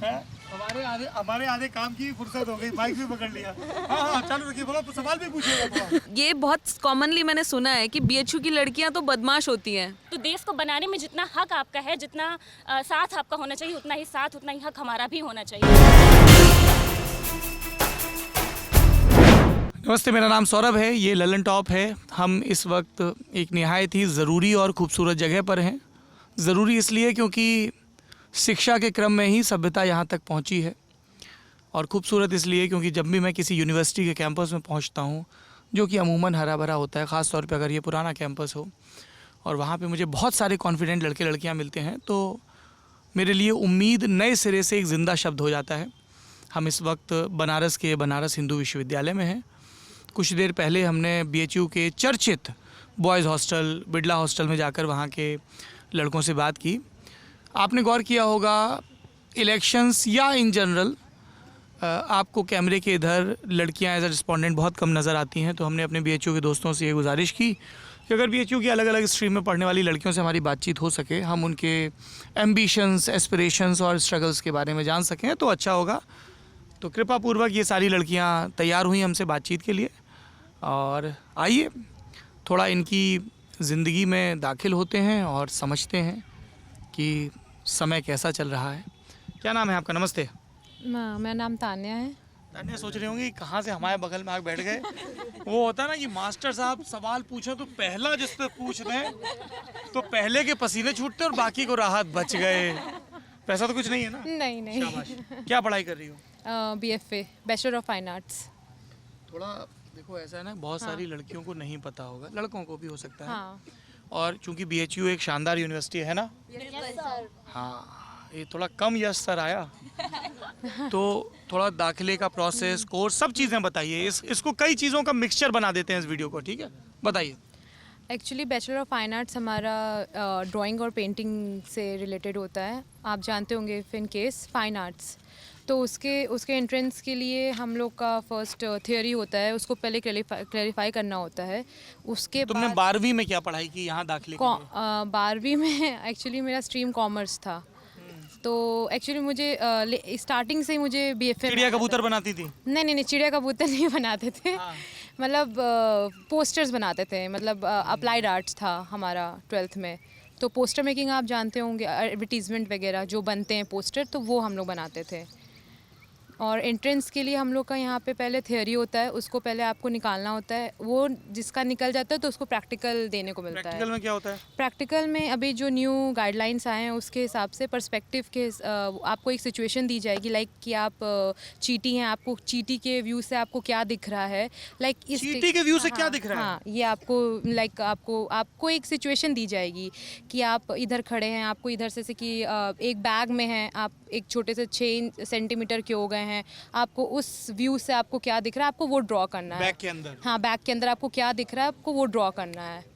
हमारे आधे काम की फुर्सत हो गई, माइक भी पकड़ लिया। हाँ चालू रखिए, बोलो सवाल भी पूछिएगा। ये बहुत कॉमनली मैंने सुना है कि बीएचयू की लड़कियां तो बदमाश होती हैं। तो देश को बनाने में जितना हक आपका है, जितना साथ आपका होना चाहिए, उतना ही हक हमारा भी होना चाहिए। नमस्ते, मेरा नाम सौरभ है, ये ललन टॉप है। हम इस वक्त एक निहायत ही ज़रूरी और ख़ूबसूरत जगह पर हैं। ज़रूरी इसलिए क्योंकि शिक्षा के क्रम में ही सभ्यता यहाँ तक पहुँची है, और ख़ूबसूरत इसलिए क्योंकि जब भी मैं किसी यूनिवर्सिटी के कैंपस में पहुँचता हूँ, जो कि अमूमन हरा भरा होता है, ख़ास तौर पे अगर ये पुराना कैंपस हो, और वहाँ पे मुझे बहुत सारे कॉन्फिडेंट लड़के लड़कियाँ मिलते हैं, तो मेरे लिए उम्मीद नए सिरे से एक ज़िंदा शब्द हो जाता है। हम इस वक्त बनारस के बनारस हिंदू विश्वविद्यालय में हैं। कुछ देर पहले हमने बीएचयू के चर्चित बॉयज़ हॉस्टल, बिड़ला हॉस्टल में जाकर वहाँ के लड़कों से बात की। आपने गौर किया होगा, इलेक्शंस या इन जनरल आपको कैमरे के इधर लड़कियां एज अ रिस्पोंडेंट बहुत कम नज़र आती हैं। तो हमने अपने बीएचयू के दोस्तों से ये गुजारिश की कि अगर बीएचयू की अलग अलग स्ट्रीम में पढ़ने वाली लड़कियों से हमारी बातचीत हो सके, हम उनके एम्बिशंस, एस्पिरेशंस और स्ट्रगल्स के बारे में जान सकें तो अच्छा होगा। तो कृपापूर्वक ये सारी लड़कियां तैयार हुई हमसे बातचीत के लिए, और आइए थोड़ा इनकी ज़िंदगी में दाखिल होते हैं और समझते हैं कि समय कैसा चल रहा है। क्या नाम है आपका? नमस्ते। मेरा नाम तान्या है। तान्या, सोच रही होंगी कहाँ से हमारे बगल में आके बैठ गए। वो होता है ना कि मास्टर साहब सवाल पूछो तो पहला जिस पे पूछ दें तो पहले के पसीने छूटते और बाकी को राहत बच गए। पैसा तो कुछ नहीं है ना? नहीं। शाबाश। क्या पढ़ाई कर रही हो? BFA, bachelor of fine arts. थोड़ा देखो, ऐसा है ना, बहुत सारी लड़कियों को नहीं पता होगा, लड़कों को भी हो सकता है। हाँ। और चूंकि बीएचयू एक शानदार यूनिवर्सिटी है ना। हाँ, ये थोड़ा कम यश सर आया तो थोड़ा दाखिले का प्रोसेस, कोर्स, सब चीज़ें बताइए। इसको कई चीज़ों का मिक्सचर बना देते हैं इस वीडियो को, ठीक है? बताइए। Actually bachelor of fine arts हमारा ड्राइंग और पेंटिंग से रिलेटेड होता है। आप जानते होंगे, if in case fine arts, तो उसके एंट्रेंस के लिए हम लोग का फर्स्ट थियोरी होता है, उसको पहले क्लैरिफाई करना होता है। उसके तुमने बाद 12वीं में क्या पढ़ाई की यहाँ दाखिले के लिए? 12वीं में एक्चुअली मेरा स्ट्रीम कॉमर्स था। तो एक्चुअली मुझे स्टार्टिंग से ही मुझे BFA चिड़िया कबूतर बनाती थी? नहीं, चिड़िया कबूतर नहीं बनाते थे। हाँ। मतलब पोस्टर्स बनाते थे, मतलब अप्लाइड आर्ट्स था हमारा 12th में। तो पोस्टर मेकिंग आप जानते होंगे, एडवर्टीजमेंट वगैरह जो बनते हैं पोस्टर, तो वो हम लोग बनाते थे। और एंट्रेंस के लिए हम लोग का यहाँ पे पहले थियोरी होता है, उसको पहले आपको निकालना होता है। वो जिसका निकल जाता है तो उसको प्रैक्टिकल देने को मिलता है। प्रैक्टिकल में क्या होता है? प्रैक्टिकल में अभी जो न्यू गाइडलाइंस आए हैं उसके हिसाब से पर्सपेक्टिव के आपको एक सिचुएशन दी जाएगी, लाइक कि आप चींटी हैं, आपको चींटी के व्यू से आपको क्या दिख रहा है, लाइक इस चींटी के व्यू से क्या दिख रहा है? हाँ, ये आपको लाइक आपको एक सिचुएशन दी जाएगी कि आप इधर खड़े हैं, आपको इधर से कि एक बैग में हैं, आप एक छोटे से 6 सेंटीमीटर के हो गए हैं, आपको उस व्यू से आपको क्या दिख रहा है, आपको वो ड्रॉ करना है। बैग के अंदर? हाँ, बैग के अंदर आपको क्या दिख रहा है, आपको वो ड्रॉ करना है।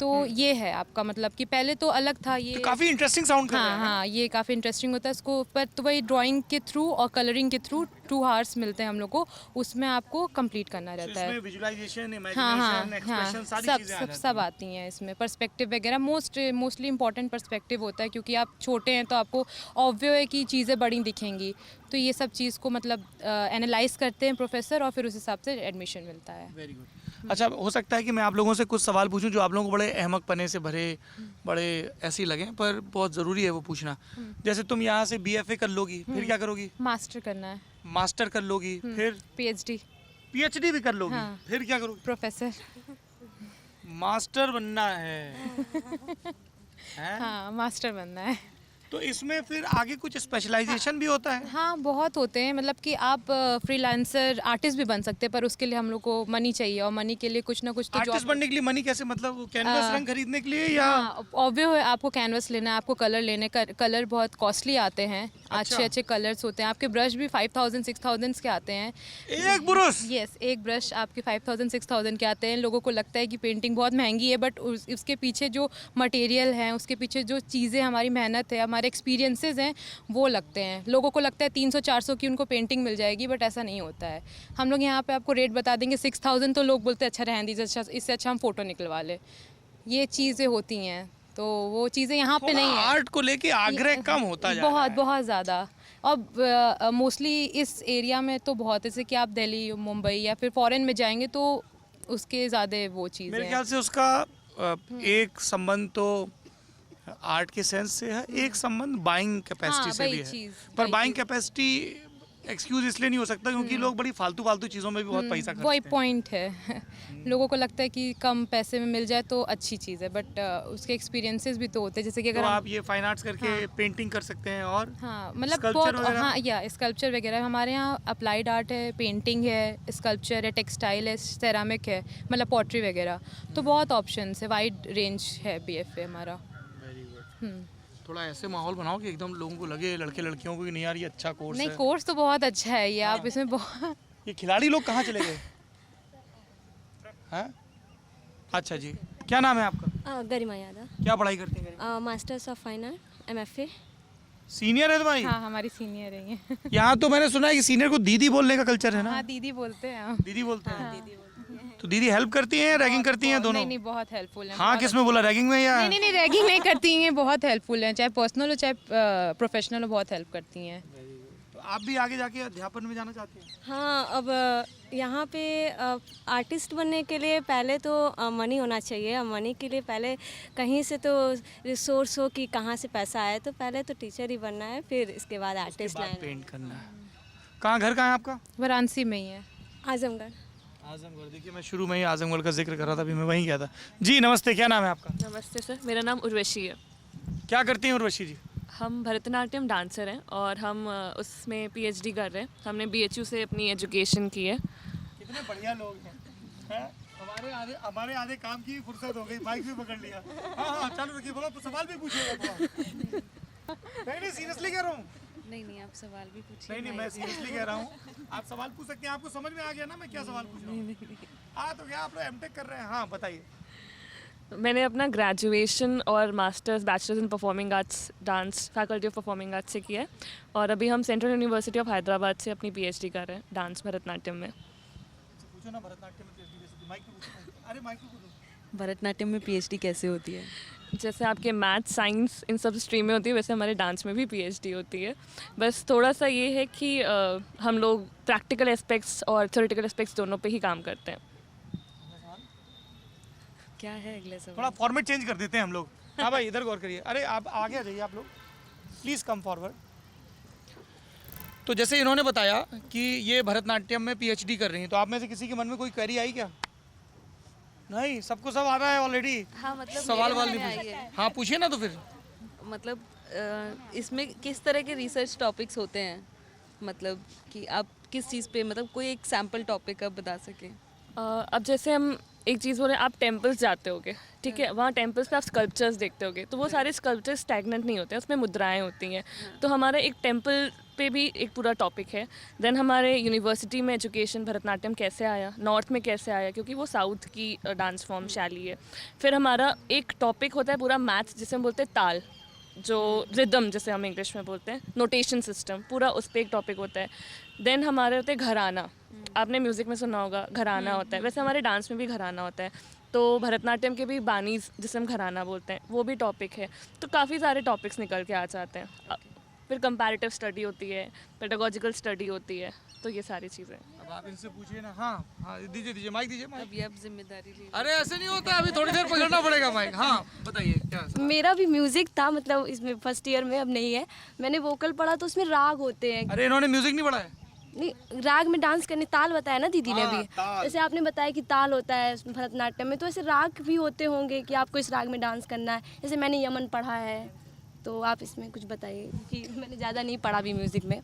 तो ये है आपका, मतलब कि पहले तो अलग था ये। तो काफी इंटरेस्टिंग साउंड कर रहा है। हाँ, ये काफ़ी इंटरेस्टिंग होता है इसको। पर तो वही ड्राइंग के थ्रू और कलरिंग के थ्रू 2 आवर्स मिलते हैं हम लोग को, उसमें आपको कंप्लीट करना रहता है। इसमें विजुअलाइजेशन, हाँ, इमेजिनेशन, एक्सप्रेशन, सारी चीजें आ जाती हैं। सब आती हैं इसमें। पर्सपेक्टिव वगैरह मोस्टली इंपॉर्टेंट पर्सपेक्टिव होता है, क्योंकि आप छोटे हैं तो आपको ऑब्वियस है कि चीज़ें बड़ी दिखेंगी। तो ये सब चीज़ को मतलब एनालाइज करते हैं प्रोफेसर, और फिर उस हिसाब से एडमिशन मिलता है। Very good. अच्छा, हो सकता है कि मैं आप लोगों से कुछ सवाल पूछूं जो आप लोगों को बड़े अहमक पने से भरे, बड़े ऐसे ही लगें, पर बहुत ज़रूरी है वो पूछना। जैसे तुम यहाँ से BFA कर लोगी, फिर क्या करोगी? मास्टर करना है। मास्टर कर लोगी, फिर PhD भी कर लोगी, हाँ। फिर क्या करोगी? प्रोफेसर। मास्टर बनना है, हैं? हाँ, मास्टर बनना है। तो इसमें फिर आगे कुछ स्पेशलाइजेशन भी होता है? हाँ, बहुत होते हैं। मतलब कि आप फ्रीलांसर आर्टिस्ट भी बन सकते हैं, पर उसके लिए हम लोग को मनी चाहिए, और मनी के लिए कुछ ना कुछ तो आर्टिस्ट बनने के लिए मनी कैसे? मतलब कैनवस रंग खरीदने के लिए, या? हाँ, ऑब्वियस है, आपको कैनवस लेना है, आपको कलर लेने का। कलर बहुत कॉस्टली आते हैं। अच्छा। अच्छे कलर्स होते हैं। आपके ब्रश भी 5000-6000 के आते हैं। एक ब्रश? यस, एक ब्रश आपके 5000-6000 के आते हैं। लोगों को लगता है कि पेंटिंग बहुत महंगी है, बट उसके पीछे जो मटेरियल है, उसके पीछे जो चीज़ें, हमारी मेहनत है, हमारे एक्सपीरियंसेस हैं, वो लगते हैं। लोगों को लगता है 300-400 की उनको पेंटिंग मिल जाएगी, बट ऐसा नहीं होता है। हम लोग यहाँ पे आपको रेट बता देंगे 6000, तो लोग बोलते हैं अच्छा रहने दीजिए, इससे अच्छा हम फ़ोटो निकलवा ले। ये चीज़ें होती हैं, तो वो चीज़ें यहाँ पे नहीं है। आर्ट को लेके आग्रह कम होता जा रहा है। बहुत ज़्यादा। और मोस्टली इस एरिया में तो बहुत, जैसे कि आप दिल्ली, मुंबई या फिर फॉरेन में जाएंगे तो उसके ज़्यादा वो चीज़ें मेरे हैं। ख्याल से उसका एक संबंध तो आर्ट के सेंस से है, एक संबंध बाइंग कैपेसिटी हाँ, से भी वही है। चीज़, पर वही बाइंग चीज़। कैपेसिटी एक्सक्यूज इसलिए नहीं हो सकता क्योंकि लोग बड़ी फालतू चीज़ों में भी बहुत पैसा खर्चते वही हैं। पॉइंट है। लोगों को लगता है कि कम पैसे में मिल जाए तो अच्छी चीज़ है, बट उसके एक्सपीरियंसेस भी तो होते हैं, जैसे कि तो अगर हम, आप ये फाइन आर्ट्स करके पेंटिंग कर सकते हैं और हाँ मतलब sculpture बहुत, वगैरह? हाँ या स्कल्पचर वगैरह हमारे यहाँ अप्लाइड आर्ट है, पेंटिंग है, स्कल्पचर है, टेक्सटाइल है, सेरामिक है, मतलब पॉटरी वगैरह, तो बहुत ऑप्शंस है, वाइड रेंज है BFA हमारा। थोड़ा ऐसे माहौल बनाओ कि एकदम लोगों को लगे, लड़के लड़कियों को, कि नहीं यार ये अच्छा कोर्स नहीं, है। कोर्स तो बहुत अच्छा है ये, आप इसमें बहुत ये खिलाड़ी लोग कहाँ चले गए हैं? अच्छा जी, क्या नाम है आपका? गरिमा यादव, क्या पढ़ाई करते हैं? Masters of fine art MFA। Senior है तुम्हारी? हाँ हमारी सीनियर है ये। यहाँ तो मैंने सुना है कि सीनियर को दीदी बोलने का कल्चर है ना? हाँ दीदी बोलते हैं हम। दीदी बोलते हैं। तो दीदी हेल्प करती हैं, रैगिंग करती हैं, दोनों? नहीं नहीं, बहुत हेल्पफुल है। हाँ, किस में बोला, रैगिंग में या? नहीं नहीं, रैगिंग नहीं करती हैं, बहुत हेल्पफुल हैं, चाहे पर्सनल हो चाहे प्रोफेशनल हो, बहुत हेल्प करती हैं। तो आप भी आगे जाके अध्यापन में जाना चाहती हैं? हाँ, अब यहाँ पे आर्टिस्ट बनने के लिए पहले तो मनी होना चाहिए। मनी के लिए पहले कहीं से तो रिसोर्स हो कि कहाँ से पैसा आए, तो पहले तो टीचर ही बनना है, फिर इसके बाद आर्टिस्ट लाइन। पेंट करना है। कहाँ घर कहाँ है आपका? वाराणसी में ही है। आजमगढ़। आजमगढ़। देखिए मैं शुरू में ही आजमगढ़ का जिक्र कर रहा था, अभी मैं वहीं गया था। जी नमस्ते, क्या नाम है आपका? नमस्ते सर, मेरा नाम उर्वशी है। क्या करती हैं उर्वशी जी? हम भरतनाट्यम डांसर हैं और हम उसमें PhD कर रहे हैं। हमने BHU से अपनी एजुकेशन की है। कितने बढ़िया लोग हैं? हमारे आधे काम की फुर्सत हो गई, माइक भी पकड़ लिया। हाँ चालू रखिए, बोलो, सवाल भी पूछिएगा थोड़ा। नहीं सीरियसली कह रहा हूँ। नहीं आप सवाल भी पूछिए। नहीं मैं सीरियसली कह रहा हूँ, आप सवाल पूछ सकते हैं। आपको समझ में आ गया ना मैं क्या सवाल पूछ रहा हूँ? हाँ तो क्या आप लोग MTech कर रहे हैं? हाँ बताइए। मैंने अपना ग्रेजुएशन और masters bachelors in performing arts dance faculty of performing arts से किया है और अभी हम सेंट्रल यूनिवर्सिटी ऑफ हैदराबाद से अपनी PhD कर रहे हैं डांस भरतनाट्यम में। पूछो ना, भरतनाट्यम में PhD माइक पे पूछो। अरे माइक पे पूछो। भरतनाट्यम में PhD कैसे होती है? जैसे आपके मैथ साइंस इन सब स्ट्रीम में होती है, वैसे हमारे डांस में भी PhD होती है। बस थोड़ा सा ये है कि हम लोग प्रैक्टिकल एस्पेक्ट्स और थ्योरेटिकल एस्पेक्ट्स दोनों पे ही काम करते हैं। क्या है अगले सवाल? थोड़ा फॉर्मेट चेंज कर देते हैं हम लोग। हाँ भाई इधर गौर करिए। अरे आप आगे आ जाइए, आप लोग प्लीज़ कम फॉरवर्ड। तो जैसे इन्होंने बताया कि ये भरतनाट्यम में PhD कर रही हैं, तो आप में से किसी के मन में कोई क्वेरी आई क्या? नहीं, सबको सब आ रहा है ऑलरेडी। हाँ मतलब सवाल मेरे वाल मन नहीं में पूछे? आई है। हाँ पूछिए ना तो फिर। मतलब इसमें किस तरह के रिसर्च टॉपिक्स होते हैं, मतलब कि आप किस चीज़ पे, मतलब कोई एक सैम्पल टॉपिक आप बता सकें? अब जैसे हम एक चीज़ बोले, आप टेम्पल्स जाते होगे, ठीक है, वहाँ टेम्पल्स पे आप स्कल्पचर्स देखते होगे, तो वो सारे स्कल्पचर्स स्टैग्नेंट नहीं होते हैं, उसमें मुद्राएं होती हैं। तो हमारा एक टेम्पल पे भी एक पूरा टॉपिक है। देन हमारे यूनिवर्सिटी में एजुकेशन भरतनाट्यम कैसे आया, नॉर्थ में कैसे आया, क्योंकि वो साउथ की डांस फॉर्म शैली है। फिर हमारा एक टॉपिक होता है पूरा मैथ्स, जिसे हम बोलते हैं ताल, जो रिदम जैसे हम इंग्लिश में बोलते हैं, नोटेशन सिस्टम, पूरा उस पर एक टॉपिक होता है। देन हमारे होते हैं घराना, आपने म्यूज़िक में सुना होगा घराना होता है, वैसे हमारे डांस में भी घराना होता है। तो भरतनाट्यम के भी बानीज जिसे हम घराना बोलते हैं, वो भी टॉपिक है। तो काफ़ी सारे टॉपिक्स निकल के आ जाते हैं। फिर कंपैरेटिव स्टडी होती है, पेडागोजिकल स्टडी होती है, तो ये सारी चीज़ें। अब आप इनसे पूछिए ना। हाँ दीजिए माइक दीजिए माइक। अभी आप जिम्मेदारी लीजिए। अरे ऐसे नहीं होता, अभी थोड़ी देर पकड़ना पड़ेगा माइक। हाँ बताइए क्या? मेरा भी म्यूजिक था, मतलब इसमें फर्स्ट ईयर में, अब नहीं है। मैंने वोकल पढ़ा तो उसमें राग होते हैं। अरे इन्होंने म्यूजिक नहीं पढ़ा है? नहीं, राग में डांस करने ताल बताया ना दीदी ने हाँ, भी। ताल। जैसे आपने बताया कि ताल होता है भरतनाट्यम में, तो ऐसे राग भी होते होंगे कि आपको इस राग में डांस करना है। जैसे मैंने यमन पढ़ा है, तो आप इसमें कुछ बताइए क्योंकि मैंने ज़्यादा नहीं पढ़ा भी म्यूज़िक में।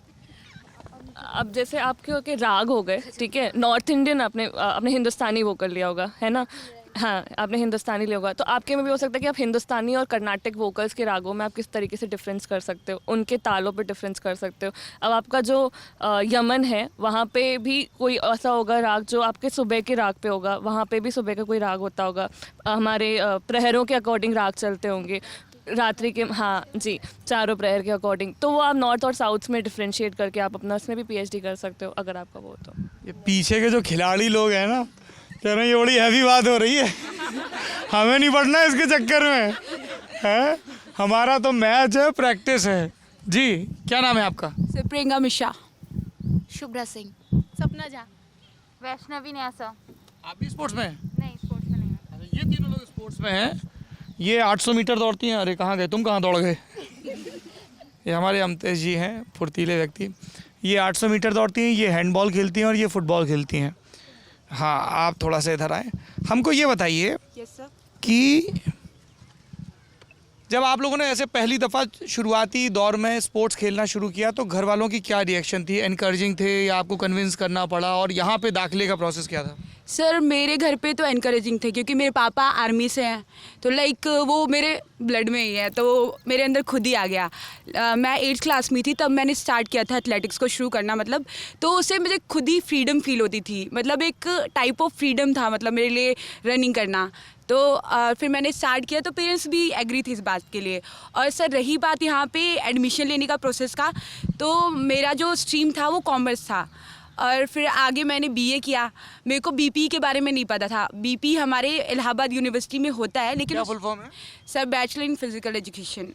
अब जैसे आपके के राग हो गए, ठीक है, नॉर्थ इंडियन आपने हिंदुस्तानी वोकल लिया होगा, है ना? हाँ, आपने हिंदुस्तानी लिया होगा, तो आपके में भी हो सकता है कि आप हिंदुस्तानी और कर्नाटक वोकल्स के रागों में आप किस तरीके से डिफरेंस कर सकते हो, उनके तालों पे डिफरेंस कर सकते हो। अब आपका जो यमन है, वहाँ पे भी कोई ऐसा होगा राग जो आपके सुबह के राग पे होगा, वहाँ पे भी सुबह का कोई राग होता होगा। हमारे प्रहरों के अकॉर्डिंग राग चलते होंगे, रात्रि के, हाँ जी, चारों प्रहर के अकॉर्डिंग। तो वो आप नॉर्थ और साउथ में डिफ्रेंशिएट करके आप अपना उसमें भी PhD कर सकते हो, अगर आपका वो तो। ये पीछे के जो खिलाड़ी लोग हैं ना, कह रहे हैं ये बड़ी हैवी बात हो रही है, हमें नहीं पढ़ना है इसके चक्कर में है। हमारा तो मैच है, प्रैक्टिस है, जी, क्या नाम है आपका? से प्रियंका मिश्रा। शुभ्रा सिंह। सपना झा। वैष्णवी न्यासा। आप भी स्पोर्ट्स में हैं? नहीं, स्पोर्ट्स में नहीं। अच्छा, ये तीनों लोग स्पोर्ट्स में हैं। ये 800 मीटर दौड़ती हैं। अरे कहाँ गए तुम, कहाँ दौड़ गए? ये हमारे अमतेश जी हैं, फुर्तीले व्यक्ति। ये 800 मीटर दौड़ती हैं, ये हैंडबॉल खेलती हैं और ये फुटबॉल खेलती हैं। हाँ, आप थोड़ा सा इधर आए। हमको ये बताइए यस सर। कि जब आप लोगों ने ऐसे पहली दफ़ा शुरुआती दौर में स्पोर्ट्स खेलना शुरू किया तो घर वालों की क्या रिएक्शन थी? एनकरेजिंग थे या आपको कन्विंस करना पड़ा? और यहाँ पे दाखिले का प्रोसेस क्या था? सर मेरे घर पे तो एनकरेजिंग थे क्योंकि मेरे पापा आर्मी से हैं, तो लाइक वो मेरे ब्लड में ही है, तो मेरे अंदर खुद ही आ गया। मैं 8th क्लास में थी तब मैंने स्टार्ट किया था एथलेटिक्स को शुरू करना, मतलब तो उससे मुझे खुद ही फ्रीडम फील होती थी, मतलब एक टाइप ऑफ फ्रीडम था मतलब मेरे लिए रनिंग करना। तो फिर मैंने स्टार्ट किया तो पेरेंट्स भी एग्री थे इस बात के लिए। और सर रही बात यहाँ पे एडमिशन लेने का प्रोसेस का, तो मेरा जो स्ट्रीम था वो कॉमर्स था और फिर आगे मैंने बीए किया। मेरे को बीपी के बारे में नहीं पता था। बीपी हमारे इलाहाबाद यूनिवर्सिटी में होता है, लेकिन क्या फुल फॉर्म है? Sir bachelor in physical education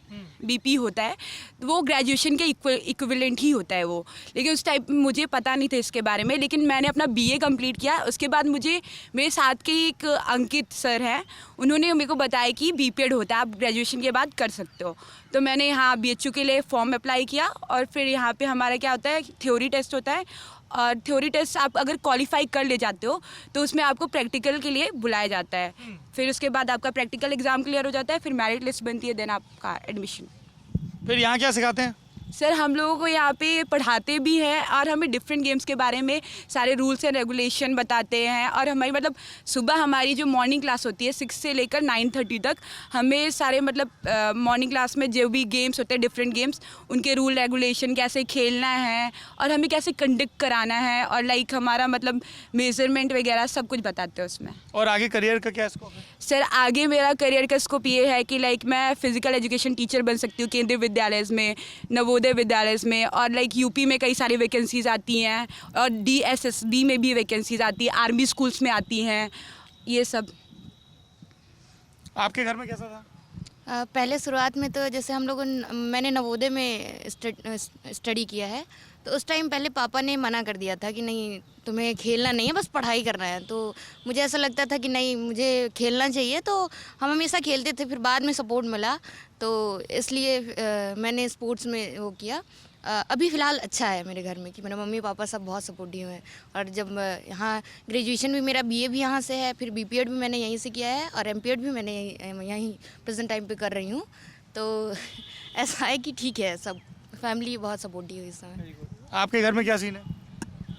BP होता है, वो ग्रेजुएशन के इक्विवेलेंट ही होता है वो, लेकिन उस टाइप मुझे पता नहीं था इसके बारे में। लेकिन मैंने अपना बीए कंप्लीट किया। उसके बाद मुझे मेरे साथ के एक अंकित सर हैं, उन्होंने मेरे को बताया कि बीपीएड होता है, आप ग्रेजुएशन के बाद कर सकते हो। तो मैंने यहाँ बीएचयू के लिए फॉर्म अप्लाई किया और फिर यहाँ पे हमारा क्या होता है, थ्योरी टेस्ट होता है और थ्योरी टेस्ट आप अगर क्वालिफाई कर ले जाते हो तो उसमें आपको प्रैक्टिकल के लिए बुलाया जाता है। फिर उसके बाद आपका प्रैक्टिकल एग्ज़ाम क्लियर हो जाता है, फिर मेरिट लिस्ट बनती है, देन आपका एडमिशन। फिर यहाँ क्या सिखाते हैं? सर हम लोगों को यहाँ पे पढ़ाते भी हैं और हमें डिफरेंट गेम्स के बारे में सारे रूल्स एंड रेगुलेशन बताते हैं। और हमारी मतलब सुबह हमारी जो मॉर्निंग क्लास होती है 6 से लेकर 9:30 तक, हमें सारे मतलब मॉर्निंग क्लास में जो भी गेम्स होते हैं डिफरेंट गेम्स, उनके रूल रेगुलेशन, कैसे खेलना है और हमें कैसे कंडक्ट कराना है और लाइक हमारा मतलब मेजरमेंट वगैरह सब कुछ बताते हैं उसमें। और आगे करियर का क्या स्कोप है? सर आगे मेरा करियर का स्कोप ये है कि लाइक मैं फिजिकल एजुकेशन टीचर बन सकती हूँ केंद्रीय विद्यालय में, नवोदय विद्यालय में, और लाइक यूपी में कई सारी वैकेंसीज आती हैं और DSSB में भी वैकेंसीज आती है, आर्मी स्कूल्स में आती हैं, ये सब। आपके घर में कैसा था? पहले शुरुआत में तो जैसे हम लोगों मैंने नवोदय में स्टडी किया है, तो उस टाइम पहले पापा ने मना कर दिया था कि नहीं तुम्हें खेलना नहीं है, बस पढ़ाई करना है। तो मुझे ऐसा लगता था कि नहीं मुझे खेलना चाहिए, तो हम हमेशा खेलते थे। फिर बाद में सपोर्ट मिला तो इसलिए मैंने स्पोर्ट्स में वो किया। अभी फ़िलहाल अच्छा है मेरे घर में कि मेरे मम्मी पापा सब बहुत सपोर्टिव हैं। और जब यहाँ ग्रेजुएशन भी मेरा बीए भी यहाँ से है, फिर बीपीएड भी मैंने यहीं से किया है और एमपीएड भी मैंने यहीं प्रेजेंट टाइम पे कर रही हूँ। तो ऐसा है कि ठीक है, सब फैमिली बहुत सपोर्टिव है इस समय। आपके घर में क्या सीन है?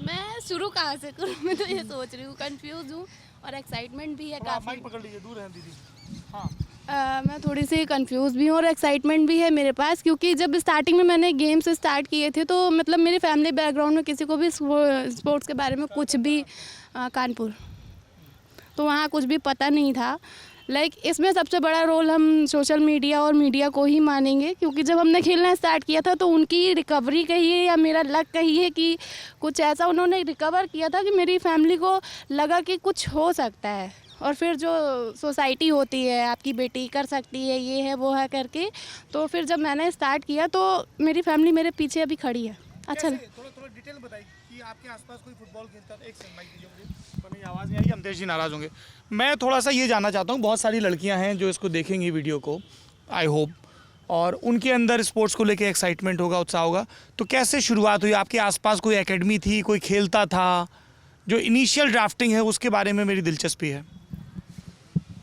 मैं शुरू कहाँ से करूँ, मैं तो ये सोच रही हूँ, कंफ्यूज हूँ और एक्साइटमेंट भी है काफ़ी। माइक पकड़ लीजिए, दूर है दीदी। हाँ, मैं थोड़ी सी कंफ्यूज भी हूँ और एक्साइटमेंट भी है मेरे पास, क्योंकि जब स्टार्टिंग में मैंने गेम्स स्टार्ट किए थे तो मतलब मेरे फैमिली बैकग्राउंड में किसी को भी स्पोर्ट्स के बारे में कुछ भी कानपुर, तो वहाँ कुछ भी पता नहीं था। लाइक इसमें सबसे बड़ा रोल हम सोशल मीडिया और मीडिया को ही मानेंगे, क्योंकि जब हमने खेलना स्टार्ट किया था तो उनकी रिकवरी कहिए या मेरा लक कहिए कि कुछ ऐसा उन्होंने रिकवर किया था कि मेरी फैमिली को लगा कि कुछ हो सकता है। और फिर जो सोसाइटी होती है, आपकी बेटी कर सकती है, ये है वो है करके, तो फिर जब मैंने स्टार्ट किया तो मेरी फैमिली मेरे पीछे अभी खड़ी है। अच्छा, थोड़ा डिटेल बताइए कि आपके आसपास कोई फुटबॉल खेलता है? एक सेकंड माइक दीजिए मुझे, पर मेरी आवाज़ नहीं आई, अमतेश जी नाराज़ होंगे। मैं थोड़ा सा ये जानना चाहता हूँ, बहुत सारी लड़कियाँ हैं जो इसको देखेंगी वीडियो को, आई होप, और उनके अंदर स्पोर्ट्स को लेके एक्साइटमेंट होगा, उत्साह होगा। तो कैसे शुरुआत हुई? आपके आसपास कोई एकेडमी थी, कोई खेलता था? जो इनिशियल ड्राफ्टिंग है उसके बारे में मेरी दिलचस्पी है।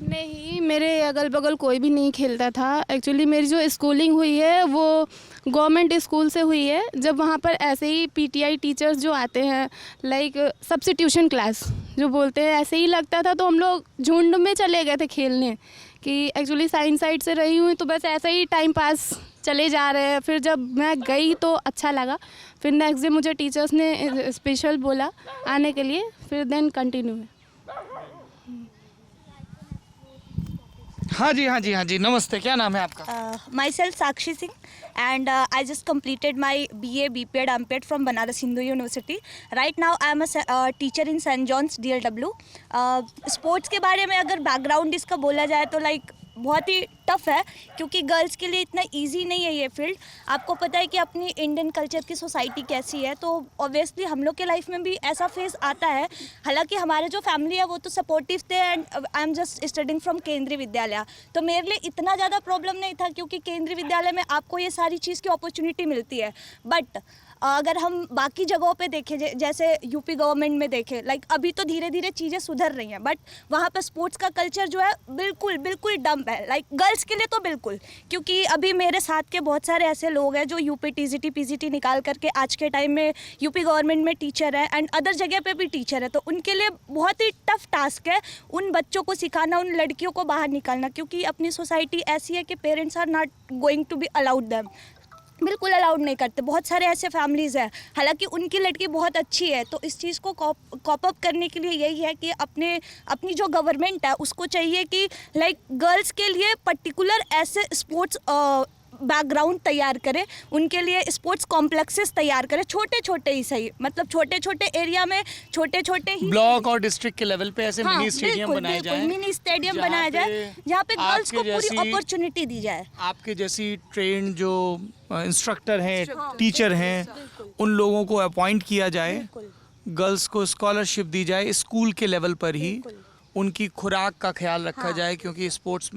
नहीं, मेरे अगल बगल कोई भी नहीं खेलता था। एक्चुअली मेरी जो स्कूलिंग हुई है वो गवर्नमेंट स्कूल से हुई है। जब वहाँ पर ऐसे ही पीटीआई टीचर्स जो आते हैं, लाइक सब्स्टिट्यूशन क्लास जो बोलते हैं, ऐसे ही लगता था, तो हम लोग झुंड में चले गए थे खेलने। कि एक्चुअली साइंस साइड से रही हूँ तो बस ऐसे ही टाइम पास चले जा रहे हैं। फिर जब मैं गई तो अच्छा लगा, फिर नेक्स्ट डे मुझे टीचर्स ने स्पेशल बोला आने के लिए, फिर देन कंटिन्यू है। हाँ जी, नमस्ते, क्या नाम है आपका? Myself Sakshi Singh, and I just completed my BA BPEd MPEd from Banaras Hindu University. Right now I am a teacher in St. John's DLW. Sports के बारे में अगर बैकग्राउंड इसका बोला जाए तो लाइक बहुत ही टफ है, क्योंकि गर्ल्स के लिए इतना इजी नहीं है ये फील्ड। आपको पता है कि अपनी इंडियन कल्चर की सोसाइटी कैसी है, तो ऑब्वियसली हम लोग के लाइफ में भी ऐसा फेज आता है। हालांकि हमारे जो फैमिली है वो तो सपोर्टिव थे, and I am just studying from केंद्रीय विद्यालय, तो मेरे लिए इतना ज़्यादा प्रॉब्लम नहीं था, क्योंकि केंद्रीय विद्यालय में आपको ये सारी चीज़ की अपॉर्चुनिटी मिलती है। बट अगर हम बाकी जगहों पे देखें, जैसे यूपी गवर्नमेंट में देखें, लाइक अभी तो धीरे धीरे चीज़ें सुधर रही हैं, बट वहाँ पर स्पोर्ट्स का कल्चर जो है बिल्कुल बिल्कुल डंप है, लाइक गर्ल्स के लिए तो बिल्कुल। क्योंकि अभी मेरे साथ के बहुत सारे ऐसे लोग हैं जो यूपी टीजीटी पीजीटी निकाल करके आज के टाइम में यूपी गवर्नमेंट में टीचर है, एंड अदर जगह पे भी टीचर है, तो उनके लिए बहुत ही टफ टास्क है उन बच्चों को सिखाना, उन लड़कियों को बाहर निकालना, क्योंकि अपनी सोसाइटी ऐसी है कि parents are not going to be allowed them, बिल्कुल अलाउड नहीं करते। बहुत सारे ऐसे फैमिलीज़ हैं, हालांकि उनकी लड़की बहुत अच्छी है, तो इस चीज़ को कॉप अप करने के लिए यही है कि अपनी जो गवर्नमेंट है उसको चाहिए कि लाइक गर्ल्स के लिए पर्टिकुलर ऐसे स्पोर्ट्स बैकग्राउंड तैयार करे, उनके लिए स्पोर्ट्स कॉम्प्लेक्सेस तैयार करे, छोटे छोटे ही सही, मतलब छोटे छोटे एरिया में छोटे छोटे ही ब्लॉक और डिस्ट्रिक्ट के लेवल पे ऐसे मिनी स्टेडियम बनाए जाएं, मिनी स्टेडियम बनाया जाए जहाँ पे गर्ल्स को पूरी अपॉर्चुनिटी दी जाए। आपके जैसी ट्रेन जो इंस्ट्रक्टर हैं, टीचर हैं, उन लोगों को अपॉइंट किया जाए, गर्ल्स को स्कॉलरशिप दी जाए, स्कूल के लेवल पर ही उनकी खुराक का ख्याल रखा जाए, क्योंकि स्पोर्ट्स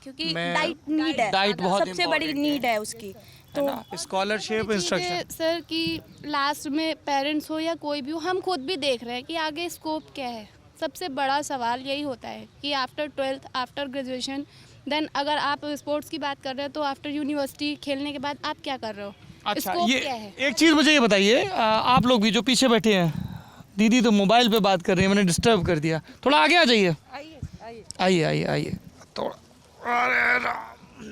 क्योंकि डाइट नीड है, डाइट बहुत सबसे बड़ी नीड है उसकी। तो स्कॉलरशिप इंस्ट्रक्शन सर कि लास्ट में पेरेंट्स हो या कोई भी हो, हम खुद भी देख रहे हैं कि आगे स्कोप क्या है। सबसे बड़ा सवाल यही होता है कि after 12th, after graduation, then अगर आप स्पोर्ट्स की बात कर रहे हो तो आफ्टर यूनिवर्सिटी खेलने के बाद आप क्या कर रहे हो, अच्छा, स्कोप ये क्या है। एक चीज़ मुझे ये बताइए, आप लोग भी जो पीछे बैठे हैं, दीदी तो मोबाइल पे बात कर रही है, मैंने डिस्टर्ब कर दिया, थोड़ा आगे आ जाइए, आइए आइए आइए थोड़ा। अरे राम,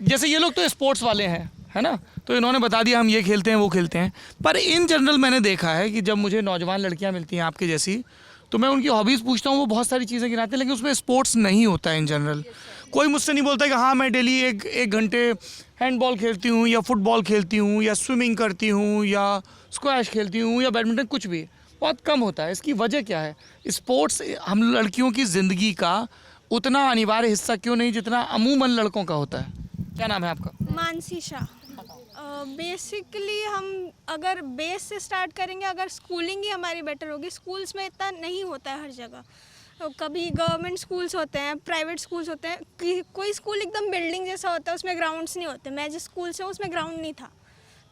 जैसे ये लोग तो स्पोर्ट्स वाले हैं, है ना, तो इन्होंने बता दिया हम ये खेलते हैं वो खेलते हैं, पर इन जनरल मैंने देखा है कि जब मुझे नौजवान लड़कियां मिलती हैं आपके जैसी, तो मैं उनकी हॉबीज़ पूछता हूँ, वो बहुत सारी चीज़ें गिनाते हैं, लेकिन उसमें स्पोर्ट्स नहीं होता है इन जनरल। कोई मुझसे नहीं बोलता कि हाँ मैं डेली एक घंटे हैंडबॉल खेलती हूँ या फुटबॉल खेलती हूँ या स्विमिंग करती हूँ या स्क्वैश खेलती हूँ या बैडमिंटन, कुछ भी बहुत कम होता है। इसकी वजह क्या है? स्पोर्ट्स हम लड़कियों की ज़िंदगी का उतना अनिवार्य हिस्सा क्यों नहीं जितना अमूमन लड़कों का होता है? क्या नाम है आपका? मानसी शाह। बेसिकली हम अगर बेस से स्टार्ट करेंगे, अगर स्कूलिंग ही हमारी बेटर होगी, स्कूल्स में इतना नहीं होता है हर जगह। तो कभी गवर्नमेंट स्कूल्स होते हैं, प्राइवेट स्कूल्स होते हैं, कोई स्कूल एकदम बिल्डिंग जैसा होता है, उसमें ग्राउंड्स नहीं होते। मैं जिस स्कूल से हूँ उसमें ग्राउंड नहीं था,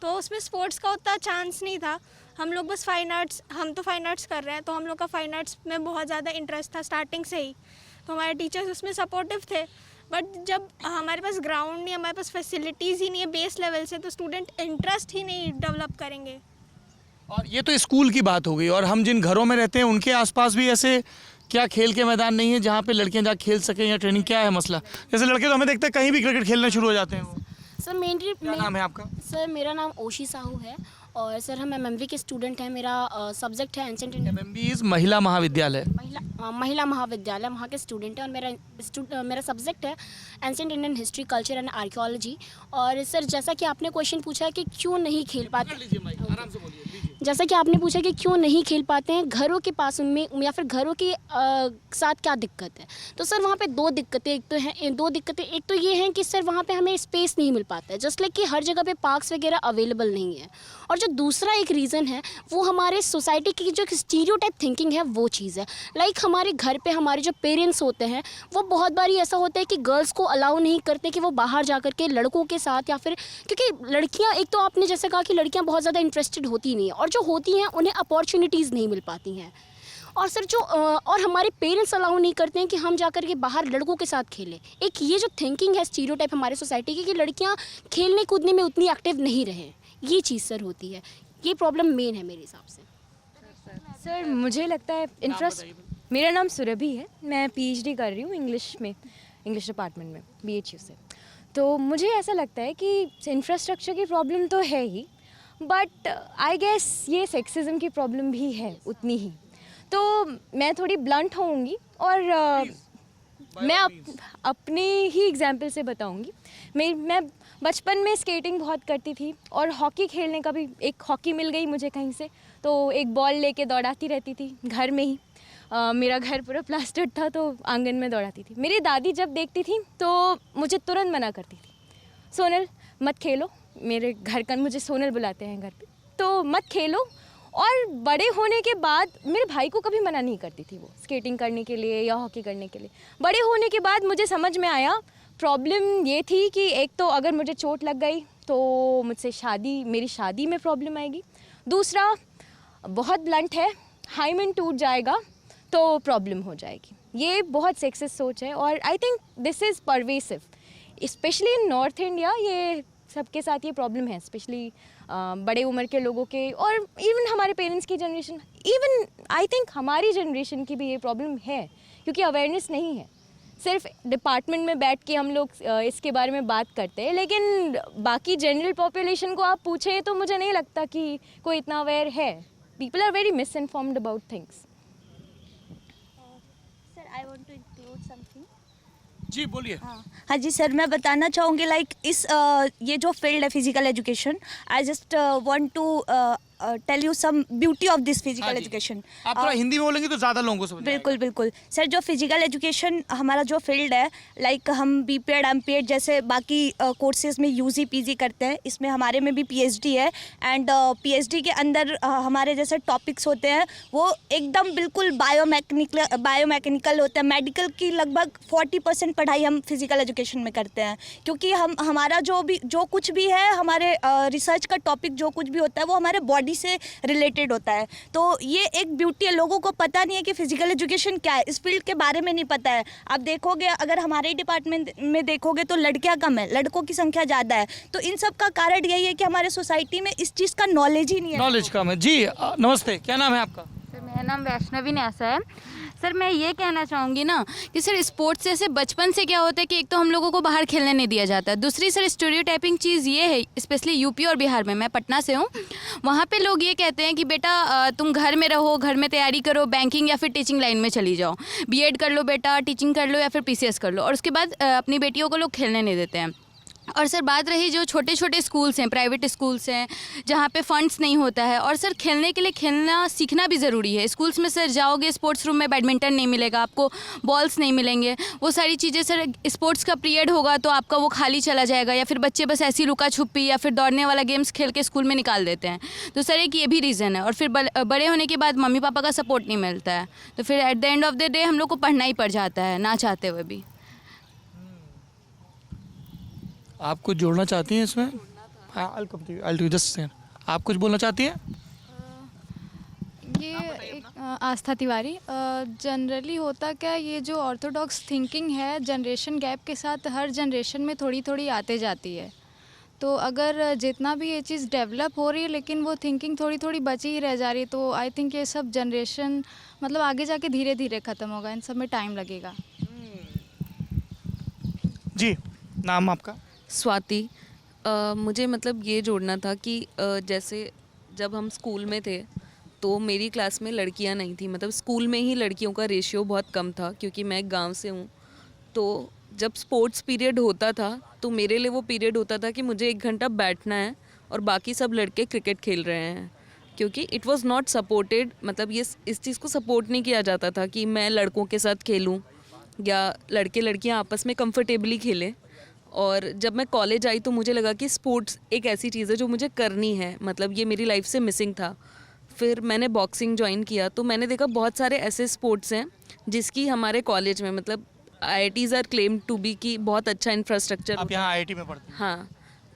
तो उसमें स्पोर्ट्स का उतना चांस नहीं था। हम लोग बस फाइन आर्ट्स, हम तो फाइन आर्ट्स कर रहे हैं, तो हम लोग का फाइन आर्ट्स में बहुत ज़्यादा इंटरेस्ट था स्टार्टिंग से ही, तो हमारे टीचर्स उसमें सपोर्टिव थे। बट जब हमारे पास ग्राउंड नहीं, हमारे पास फैसिलिटीज़ ही नहीं है बेस लेवल से, तो स्टूडेंट इंटरेस्ट ही नहीं डेवलप करेंगे। और ये तो स्कूल की बात हो गई, और हम जिन घरों में रहते हैं उनके आसपास भी ऐसे क्या खेल के मैदान नहीं है जहाँ पे लड़कियाँ जा खेल सकें या ट्रेनिंग? क्या है मसला? जैसे लड़के तो हमें देखते हैं कहीं भी क्रिकेट खेलना शुरू हो जाते हैं। सर मेनली क्या नाम है आपका? सर मेरा नाम ओशी साहू है, और सर हम एमएमवी के स्टूडेंट हैं। मेरा सब्जेक्ट है एंशिएंट इंडियन, एमएमवी इज महिला महाविद्यालय, महिला महाविद्यालय, वहाँ के स्टूडेंट हैं, और मेरा सब्जेक्ट है ancient Indian history, culture and archaeology. और सर जैसा कि आपने क्वेश्चन पूछा है कि क्यों नहीं खेल पाते, जैसा कि आपने पूछा कि क्यों नहीं खेल पाते हैं, घरों के पास उनमें या फिर घरों के साथ क्या दिक्कत है, तो सर वहाँ पे दो दिक्कतें एक तो ये हैं कि सर वहाँ पे हमें स्पेस नहीं मिल पाता है, जस्ट लाइक कि हर जगह पे पार्क्स वगैरह अवेलेबल नहीं है। और जो दूसरा एक रीज़न है वो हमारे सोसाइटी की जो स्टीरियोटाइप थिंकिंग है वो चीज़ है। लाइक हमारे घर पे हमारे जो पेरेंट्स होते हैं वो बहुत बारी ऐसा होता है कि गर्ल्स को अलाउ नहीं करते कि वो बाहर जा कर के लड़कों के साथ, या फिर क्योंकि लड़कियां, एक तो आपने जैसे कहा कि लड़कियां बहुत ज़्यादा इंटरेस्टेड होती नहीं है, और जो होती हैं उन्हें अपॉर्चुनिटीज़ नहीं मिल पाती हैं। और सर जो और हमारे पेरेंट्स अलाउ नहीं करते हैं कि हम जाकर के बाहर लड़कों के साथ खेलें। एक ये जो थिंकिंग है स्टीरियोटाइप हमारे सोसाइटी की कि लड़कियां खेलने कूदने में उतनी एक्टिव नहीं रहें, ये चीज़ सर होती है, ये प्रॉब्लम मेन है मेरे हिसाब से। सर मुझे लगता है मेरा नाम सुरभि है, मैं पीएचडी कर रही हूँ इंग्लिश में, इंग्लिश डिपार्टमेंट में BHU से। तो मुझे ऐसा लगता है कि इंफ्रास्ट्रक्चर की प्रॉब्लम तो है ही, बट आई गेस ये सेक्सिज्म की प्रॉब्लम भी है उतनी ही। तो मैं थोड़ी ब्लंट होऊंगी और मैं अपने ही एग्जाम्पल से बताऊंगी। मैं बचपन में स्केटिंग बहुत करती थी, और हॉकी खेलने का भी, एक हॉकी मिल गई मुझे कहीं से, तो एक बॉल लेके दौड़ाती रहती थी घर में ही। मेरा घर पूरा प्लास्टर्ड था तो आंगन में दौड़ाती थी। मेरी दादी जब देखती थी तो मुझे तुरंत मना करती थी, सोनल मत खेलो, मेरे घर का मुझे सोनल बुलाते हैं घर पे, तो मत खेलो। और बड़े होने के बाद मेरे भाई को कभी मना नहीं करती थी वो स्केटिंग करने के लिए या हॉकी करने के लिए। बड़े होने के बाद मुझे समझ में आया प्रॉब्लम ये थी कि एक तो अगर मुझे चोट लग गई तो मुझसे मेरी शादी में प्रॉब्लम आएगी, दूसरा बहुत ब्लंट है, हाइमन टूट जाएगा तो प्रॉब्लम हो जाएगी। ये बहुत सेक्सिस्ट सोच है और I think this is pervasive, specially in north India. ये सबके साथ ये प्रॉब्लम है, स्पेशली बड़े उम्र के लोगों के, और इवन हमारे पेरेंट्स की जनरेशन, इवन आई थिंक हमारी जनरेशन की भी ये प्रॉब्लम है, क्योंकि अवेयरनेस नहीं है। सिर्फ डिपार्टमेंट में बैठ के हम लोग इसके बारे में बात करते हैं, लेकिन बाकी जनरल पॉपुलेशन को आप पूछें तो मुझे नहीं लगता कि कोई इतना अवेयर है। People are very misinformed about things. Sir I want to include something. जी बोलिए। हाँ जी सर, मैं बताना चाहूँगी लाइक इस ये जो फील्ड है physical education, I just want to tell you some beauty of this physical education. आप थोड़ा हिंदी में बोलेंगे तो ज़्यादा लोगों को समझ आएगा। बिल्कुल बिल्कुल सर, जो फिजिकल एजुकेशन हमारा जो फील्ड है, लाइक हम बीपीएड एमपीएड जैसे बाकी कोर्सेज में यूजी पीजी करते हैं, इसमें हमारे में भी पीएचडी है। एंड पीएचडी के अंदर हमारे जैसे टॉपिक्स होते हैं वो एकदम बिल्कुल बायोमैकेनिकल होते हैं। मेडिकल की लगभग 40% पढ़ाई हम फिजिकल एजुकेशन में करते हैं, क्योंकि हमारा जो कुछ भी है, हमारे रिसर्च का टॉपिक जो कुछ भी होता है वो हमारे बॉडी से रिलेटेड होता है। तो ये एक ब्यूटी है, लोगों को पता नहीं है कि फिजिकल एजुकेशन क्या है, इस फील्ड के बारे में नहीं पता है। आप देखोगे, अगर हमारे डिपार्टमेंट में देखोगे तो लड़कियां कम है, लड़कों की संख्या ज़्यादा है। तो इन सब का कारण यही है कि हमारे सोसाइटी में इस चीज़ का नॉलेज ही नहीं है। नॉलेज कम है। जी नमस्ते, क्या नाम है आपका? सर मेरा नाम वैष्णवी न्यासा है। सर मैं ये कहना चाहूँगी ना कि सर स्पोर्ट्स से बचपन से क्या होता है कि एक तो हम लोगों को बाहर खेलने नहीं दिया जाता, दूसरी सर स्टीरियोटाइपिंग चीज़ ये है, स्पेशली यूपी और बिहार में, मैं पटना से हूँ, वहाँ पे लोग ये कहते हैं कि बेटा तुम घर में रहो, घर में तैयारी करो, बैंकिंग या फिर टीचिंग लाइन में चली जाओ, बीएड कर लो बेटा, टीचिंग कर लो या फिर पीसीएस कर लो, और उसके बाद अपनी बेटियों को लोग खेलने नहीं देते हैं। और सर बात रही जो छोटे छोटे स्कूल्स हैं, प्राइवेट स्कूल्स हैं जहाँ पे फंड्स नहीं होता है, और सर खेलने के लिए खेलना सीखना भी ज़रूरी है। स्कूल्स में सर जाओगे, स्पोर्ट्स रूम में बैडमिंटन नहीं मिलेगा आपको, बॉल्स नहीं मिलेंगे, वो सारी चीज़ें सर, स्पोर्ट्स का पीरियड होगा तो आपका वो खाली चला जाएगा, या फिर बच्चे बस ऐसी लुका छुपी या फिर दौड़ने वाला गेम्स खेल के स्कूल में निकाल देते हैं। तो सर एक ये भी रीज़न है। और फिर बड़े होने के बाद मम्मी पापा का सपोर्ट नहीं मिलता है, तो फिर at the end of the day हम लोग को पढ़ना ही पड़ जाता है, ना चाहते हुए भी। आप कुछ जोड़ना चाहती हैं इसमें? आप कुछ बोलना चाहती हैं? ये एक आस्था तिवारी, जनरली होता क्या, ये जो ऑर्थोडॉक्स थिंकिंग है जनरेशन गैप के साथ हर जनरेशन में थोड़ी थोड़ी आते जाती है। तो अगर जितना भी ये चीज़ डेवलप हो रही है लेकिन वो थिंकिंग थोड़ी थोड़ी बची ही रह जा रही है, तो आई थिंक ये सब जनरेशन मतलब आगे जाके धीरे धीरे ख़त्म होगा, इन सब में टाइम लगेगा। जी नाम आपका? स्वाति। मुझे मतलब ये जोड़ना था कि जैसे जब हम स्कूल में थे तो मेरी क्लास में लड़कियां नहीं थी, मतलब स्कूल में ही लड़कियों का रेशियो बहुत कम था, क्योंकि मैं गांव से हूँ। तो जब स्पोर्ट्स पीरियड होता था तो मेरे लिए वो पीरियड होता था कि मुझे 1 घंटा बैठना है और बाकी सब लड़के क्रिकेट खेल रहे हैं, क्योंकि इट वाज नॉट सपोर्टेड, मतलब ये इस चीज़ को सपोर्ट नहीं किया जाता था कि मैं लड़कों के साथ खेलूँ या लड़के लड़कियाँ आपस में कंफर्टेबली खेलें। और जब मैं कॉलेज आई तो मुझे लगा कि स्पोर्ट्स एक ऐसी चीज़ है जो मुझे करनी है, मतलब ये मेरी लाइफ से मिसिंग था। फिर मैंने बॉक्सिंग ज्वाइन किया तो मैंने देखा बहुत सारे ऐसे स्पोर्ट्स हैं जिसकी हमारे कॉलेज में, मतलब IITs are claim to be कि बहुत अच्छा इंफ्रास्ट्रक्चर। आप यहाँ IIT में पढ़ते हैं? हाँ,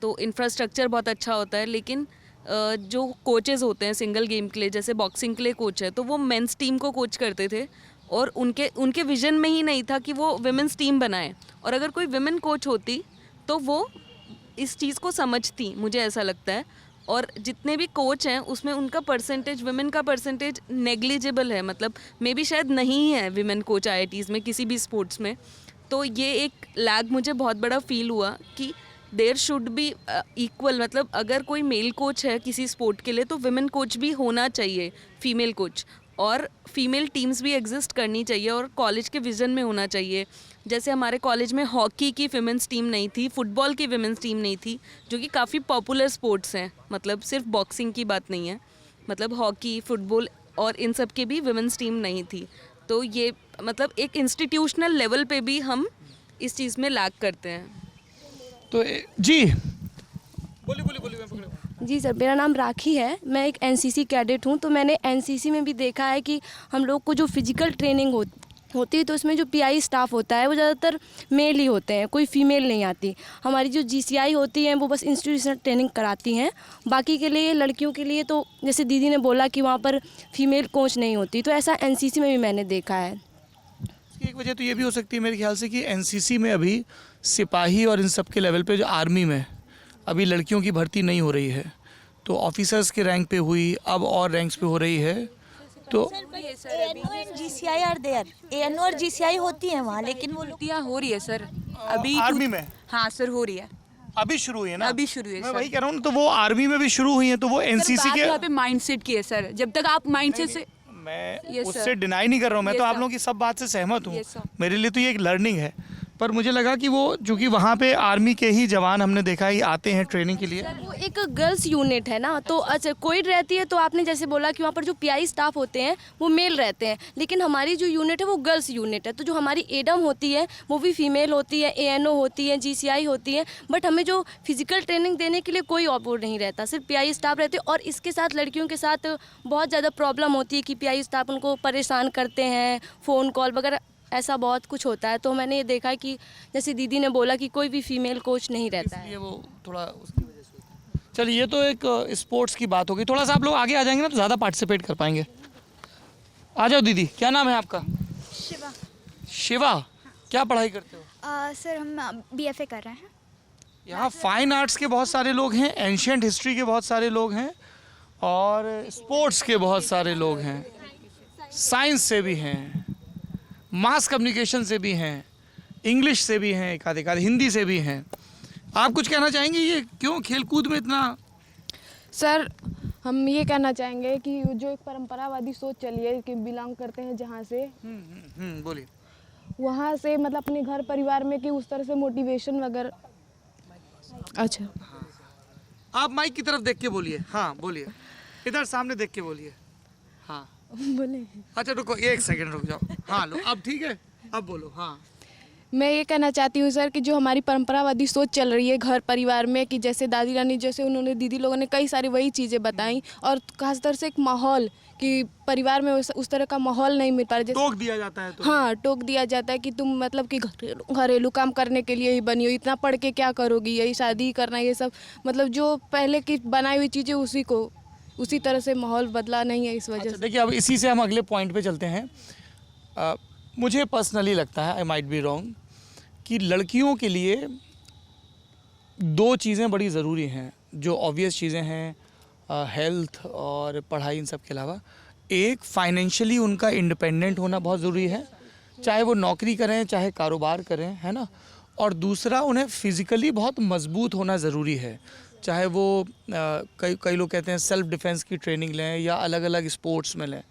तो इंफ्रास्ट्रक्चर बहुत अच्छा होता है, लेकिन जो कोचेज़ होते हैं सिंगल गेम के लिए, जैसे बॉक्सिंग के लिए कोच है, तो वो मेंस टीम को कोच करते थे और उनके विजन में ही नहीं था कि वो विमेंस टीम बनाए। और अगर कोई विमेन कोच होती तो वो इस चीज़ को समझती, मुझे ऐसा लगता है। और जितने भी कोच हैं उसमें उनका परसेंटेज, विमेन का परसेंटेज नेग्लिजिबल है, मतलब मे बी शायद नहीं है विमेन कोच IITs में किसी भी स्पोर्ट्स में। तो ये एक लैग मुझे बहुत बड़ा फील हुआ कि देयर शुड बी इक्वल, मतलब अगर कोई मेल कोच है किसी स्पोर्ट के लिए तो विमेन कोच भी होना चाहिए, फीमेल कोच, और फीमेल टीम्स भी एग्जिस्ट करनी चाहिए और कॉलेज के विज़न में होना चाहिए। जैसे हमारे कॉलेज में हॉकी की विमेंस टीम नहीं थी, फुटबॉल की विमेंस टीम नहीं थी, जो कि काफ़ी पॉपुलर स्पोर्ट्स हैं, मतलब सिर्फ बॉक्सिंग की बात नहीं है, मतलब हॉकी, फुटबॉल और इन सब के भी विमेंस टीम नहीं थी। तो ये मतलब एक इंस्टीट्यूशनल लेवल पे भी हम इस चीज़ में लैग करते हैं। तो जी बोलिए बोलिए बोलिए, मैं पकड़ा। जी सर, मेरा नाम राखी है, मैं एक एनसीसी कैडेट हूँ। तो मैंने एनसीसी में भी देखा है कि हम लोग को जो फिजिकल ट्रेनिंग होती है तो उसमें जो पीआई स्टाफ होता है वो ज़्यादातर मेल ही होते हैं, कोई फीमेल नहीं आती। हमारी जो जीसीआई होती हैं वो बस इंस्टीट्यूशनल ट्रेनिंग कराती हैं, बाकी के लिए लड़कियों के लिए तो जैसे दीदी ने बोला कि वहाँ पर फीमेल कोच नहीं होती, तो ऐसा एनसीसी में भी मैंने देखा है। इसकी एक वजह तो ये भी हो सकती है मेरे ख्याल से कि एनसीसी में अभी सिपाही और इन सब के लेवल पे जो आर्मी में अभी लड़कियों की भर्ती नहीं हो रही है, तो ऑफिसर्स के रैंक पे हुई, अब और रैंक्स पे हो रही है। तो जीसीआई आर देयर, एएनओ और जीसीआई होती है वहाँ, लेकिन वो भर्तियाँ हो रही है सर अभी आर्मी में। हाँ सर, हो रही है, अभी शुरू हुई है ना? अभी शुरू है मैं सर। वही कह रहा हूँ, तो वो आर्मी में भी शुरू हुई है, तो वो एनसीसी के यहाँ पे माइंडसेट की है सर, जब तक आप माइंडसेट से मैं उससे डिनाई नहीं कर रहा हूँ, मैं तो आप लोगों की सब बात से सहमत हूँ। मेरे लिए तो ये एक लर्निंग है, पर मुझे लगा कि वो चूँकि वहाँ पे आर्मी के ही जवान हमने देखा ही आते हैं ट्रेनिंग के लिए। वो एक गर्ल्स यूनिट है ना, तो अच्छा कोई रहती है, तो आपने जैसे बोला कि वहाँ पर जो पीआई स्टाफ होते हैं वो मेल रहते हैं, लेकिन हमारी जो यूनिट है वो गर्ल्स यूनिट है। तो जो हमारी एडम होती है वो भी फीमेल होती है, एएनओ होती है, जीसीआई होती है, बट हमें जो फिजिकल ट्रेनिंग देने के लिए कोई ऑपोर नहीं रहता, सिर्फ पीआई स्टाफ रहते हैं। और इसके साथ लड़कियों के साथ बहुत ज़्यादा प्रॉब्लम होती है कि पीआई स्टाफ उनको परेशान करते हैं, फ़ोन कॉल वगैरह ऐसा बहुत कुछ होता है। तो मैंने ये देखा है कि जैसे दीदी ने बोला कि कोई भी फीमेल कोच नहीं रहता है, ये वो थोड़ा उसकी वजह से होता है। चलिए, ये तो एक स्पोर्ट्स की बात होगी, थोड़ा सा आप लोग आगे आ जाएंगे ना तो ज़्यादा पार्टिसिपेट कर पाएंगे। आ जाओ दीदी, क्या नाम है आपका? शिवा। शिवा, क्या पढ़ाई करते हो? सर हम बीएफए कर रहे हैं। यहाँ फाइन आर्ट्स के बहुत सारे लोग हैं, एंशियंट हिस्ट्री के बहुत सारे लोग हैं, और स्पोर्ट्स के बहुत सारे लोग हैं, साइंस से भी हैं, मास कम्युनिकेशन से भी हैं, इंग्लिश से भी हैं, एक आध हिंदी से भी हैं। आप कुछ कहना चाहेंगे, ये क्यों खेलकूद में इतना? सर हम ये कहना चाहेंगे कि जो एक परंपरावादी सोच चली है कि बिलोंग करते हैं जहाँ से, बोलिए। वहाँ से मतलब अपने घर परिवार में कि उस तरह से मोटिवेशन वगैरह। अच्छा, आप माइक की तरफ देख के बोलिए। हाँ बोलिए, इधर सामने देख के बोलिए। हाँ बोले। अच्छा रुको, एक सेकंड रुक जाओ। हाँ लो, अब ठीक है, अब बोलो। हाँ, मैं ये कहना चाहती हूँ सर कि जो हमारी परंपरावादी सोच चल रही है घर परिवार में, कि जैसे दादी रानी जैसे उन्होंने दीदी लोगों ने कई सारी वही चीज़ें बताई, और खासतौर से एक माहौल कि परिवार में उस तरह का माहौल नहीं मिल पा रहा, टोक दिया जाता है। तो हाँ, टोक दिया जाता है कि तुम मतलब कि घरेलू काम करने के लिए ही बनी हो, इतना पढ़ के क्या करोगी, यही शादी करना, ये सब मतलब जो पहले की बनाई हुई चीज़ें उसी तरह से माहौल बदला नहीं है इस वजह से। देखिए, अब इसी से हम अगले पॉइंट पे चलते हैं। मुझे पर्सनली लगता है, आई माइट बी रॉन्ग, कि लड़कियों के लिए दो चीज़ें बड़ी ज़रूरी हैं, जो ऑब्वियस चीज़ें हैं, हेल्थ और पढ़ाई, इन सब के अलावा एक फाइनेंशियली उनका इंडिपेंडेंट होना बहुत ज़रूरी है, चाहे वो नौकरी करें चाहे कारोबार करें, है ना। और दूसरा, उन्हें फिज़िकली बहुत मजबूत होना ज़रूरी है, चाहे वो कई लोग कहते हैं सेल्फ डिफेंस की ट्रेनिंग लें या अलग अलग स्पोर्ट्स में लें।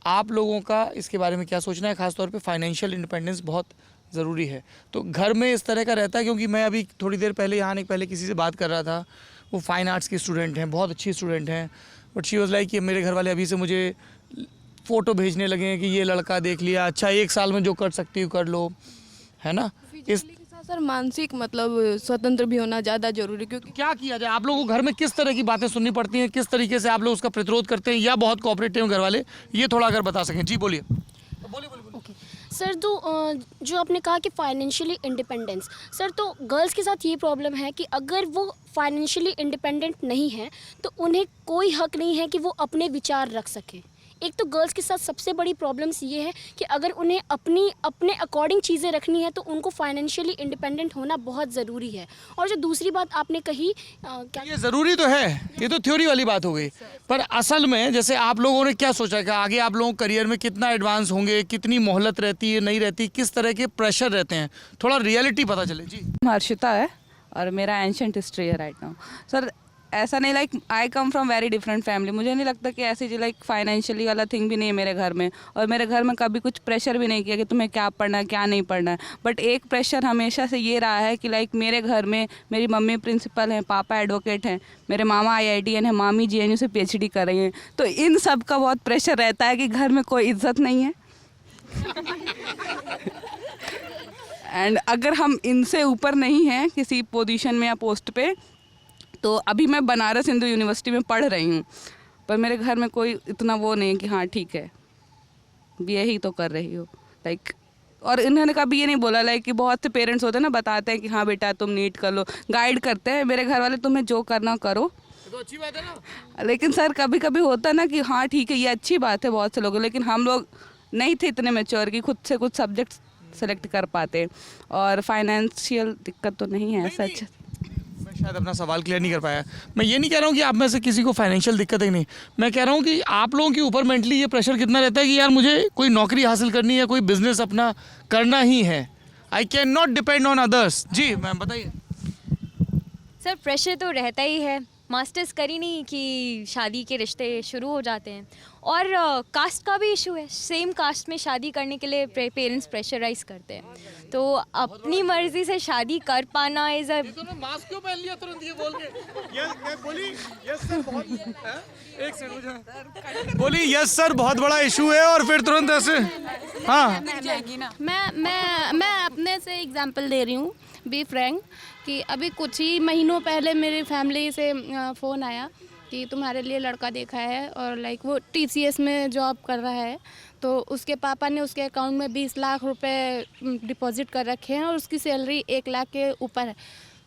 आप लोगों का इसके बारे में क्या सोचना है? ख़ासतौर पे फाइनेंशियल इंडिपेंडेंस बहुत ज़रूरी है। तो घर में इस तरह का रहता है, क्योंकि मैं अभी थोड़ी देर पहले यहाँ नहीं पहले किसी से बात कर रहा था, वो फाइन आर्ट्स की स्टूडेंट हैं, बहुत अच्छी स्टूडेंट हैं, बट शी वॉज़ लाइक कि मेरे घर वाले अभी से मुझे फ़ोटो भेजने लगे हैं कि ये लड़का देख लिया, अच्छा 1 साल में जो कर सकती हो कर लो, है ना। इस सर मानसिक मतलब स्वतंत्र भी होना ज़्यादा जरूरी, क्योंकि क्या किया जाए? आप लोगों को घर में किस तरह की बातें सुननी पड़ती हैं, किस तरीके से आप लोग उसका प्रतिरोध करते हैं, या बहुत कोऑपरेटिव घर वाले, ये थोड़ा अगर बता सकें। जी बोलिए। ओके सर, तो जो आपने कहा कि फाइनेंशियली इंडिपेंडेंस, सर तो गर्ल्स के साथ ये प्रॉब्लम है कि अगर वो फाइनेंशियली इंडिपेंडेंट नहीं है तो उन्हें कोई हक नहीं है कि वो अपने विचार रख सकें। एक तो गर्ल्स के साथ सबसे बड़ी प्रॉब्लम्स ये है कि अगर उन्हें अपने अकॉर्डिंग चीज़ें रखनी है तो उनको फाइनेंशियली इंडिपेंडेंट होना बहुत ज़रूरी है। और जो दूसरी बात आपने कही, क्या ये ज़रूरी तो है, ये तो थ्योरी वाली बात हो गई, पर असल में जैसे आप लोगों ने क्या सोचा कि आगे आप लोगों करियर में कितना एडवांस होंगे, कितनी मोहलत रहती है, नहीं रहती, किस तरह के प्रेशर रहते हैं, थोड़ा रियलिटी पता चले। जी, हर्षिता है और मेरा एंशिएंट हिस्ट्री है राइट नाउ। सर ऐसा नहीं, like I come from very different family, मुझे नहीं लगता कि ऐसी लाइक फाइनेंशियली वाला थिंग भी नहीं है मेरे घर में, और मेरे घर में कभी कुछ प्रेशर भी नहीं किया कि तुम्हें क्या पढ़ना है क्या नहीं पढ़ना है। बट एक प्रेशर हमेशा से ये रहा है कि लाइक मेरे घर में मेरी मम्मी प्रिंसिपल हैं, पापा एडवोकेट हैं, मेरे मामा IITN है, मामी GNU से PhD कर रही हैं, तो इन सब का बहुत प्रेशर रहता है कि घर में कोई इज्जत नहीं है, एंड अगर हम इनसे ऊपर नहीं हैं किसी पोजीशन में या पोस्ट पे, तो अभी मैं बनारस हिंदू यूनिवर्सिटी में पढ़ रही हूँ, पर मेरे घर में कोई इतना वो नहीं कि हाँ ठीक है यही तो कर रही हो लाइक। और इन्होंने कभी ये नहीं बोला लाइक कि बहुत से पेरेंट्स होते हैं ना, बताते हैं कि हाँ बेटा तुम नीट कर लो, गाइड करते हैं। मेरे घर वाले तुम्हें जो करना करो, तो अच्छी बात है ना। लेकिन सर कभी कभी होता है ना कि हाँ ठीक है ये अच्छी बात है बहुत से लोगों, लेकिन हम लोग नहीं थे इतने मैच्योर कि खुद से कुछ सब्जेक्ट सेलेक्ट कर पाते। और फाइनेंशियल दिक्कत तो नहीं है सच। मैं शायद अपना सवाल क्लियर नहीं कर पाया। मैं ये नहीं कह रहा हूँ कि आप में से किसी को फाइनेंशियल दिक्कत है नहीं, मैं कह रहा हूँ कि आप लोगों के ऊपर मेंटली ये प्रेशर कितना रहता है कि यार मुझे कोई नौकरी हासिल करनी है, कोई बिजनेस अपना करना ही है, I can not depend on others. जी मैम बताइए। सर प्रेशर तो रहता ही है, मास्टर्स करी नहीं कि शादी के रिश्ते शुरू हो जाते हैं। और कास्ट का भी इशू है, सेम कास्ट में शादी करने के लिए पेरेंट्स प्रेशराइज करते हैं, तो अपनी मर्जी से शादी कर पाना इज अ। मास्क क्यों पहन लिया तुरंत ये बोल के? ये बोली यस सर बहुत एक सेकंड बोली यस सर बहुत बड़ा इशू है और फिर तुरंत ऐसे। हाँ मैं अपने से एग्जांपल दे रही हूँ, बी फ्रैंक, कि अभी कुछ ही महीनों पहले मेरी फैमिली से फ़ोन आया कि तुम्हारे लिए लड़का देखा है, और लाइक वो TCS में जॉब कर रहा है, तो उसके पापा ने उसके अकाउंट में 20 लाख रुपए डिपॉजिट कर रखे हैं और उसकी सैलरी 1 लाख के ऊपर है।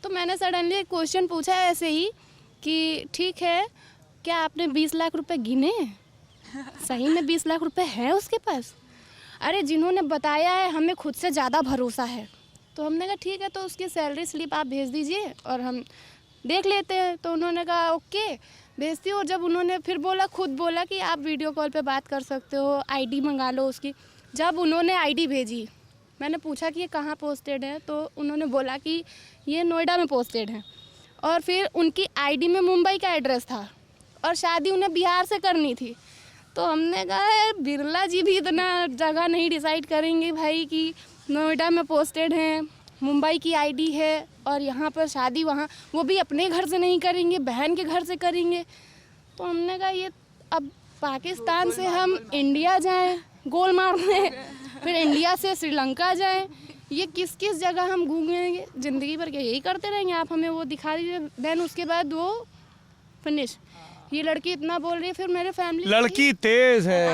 तो मैंने सडनली एक क्वेश्चन पूछा ऐसे ही कि ठीक है, क्या आपने 20 लाख रुपए गिने? सही में 20 लाख रुपए है उसके पास? अरे जिन्होंने बताया है हमें खुद से ज़्यादा भरोसा है। तो हमने कहा ठीक है, तो उसकी सैलरी स्लिप आप भेज दीजिए और हम देख लेते हैं। तो उन्होंने कहा ओके भेजती हूँ। और जब उन्होंने फिर खुद बोला कि आप वीडियो कॉल पे बात कर सकते हो, आईडी मंगा लो उसकी। जब उन्होंने आईडी भेजी, मैंने पूछा कि ये कहाँ पोस्टेड है, तो उन्होंने बोला कि ये नोएडा में पोस्टेड है। और फिर उनकी आईडी में मुंबई का एड्रेस था और शादी उन्हें बिहार से करनी थी। तो हमने कहा बिरला जी भी इतना जगह नहीं डिसाइड करेंगे भाई कि नोएडा में पोस्टेड हैं, मुंबई की आईडी है और यहाँ पर शादी वहाँ, वो भी अपने घर से नहीं करेंगे, बहन के घर से करेंगे। तो हमने कहा ये अब पाकिस्तान से हम इंडिया जाएं गोल मारने, फिर इंडिया से श्रीलंका जाएं, ये किस किस जगह हम घूमेंगे ज़िंदगी भर? के यही करते रहेंगे? आप हमें वो दिखा दीजिए। देन उसके बाद वो फिनिश। ये लड़की इतना बोल रही है, फिर मेरे फैमिली लड़की तेज है,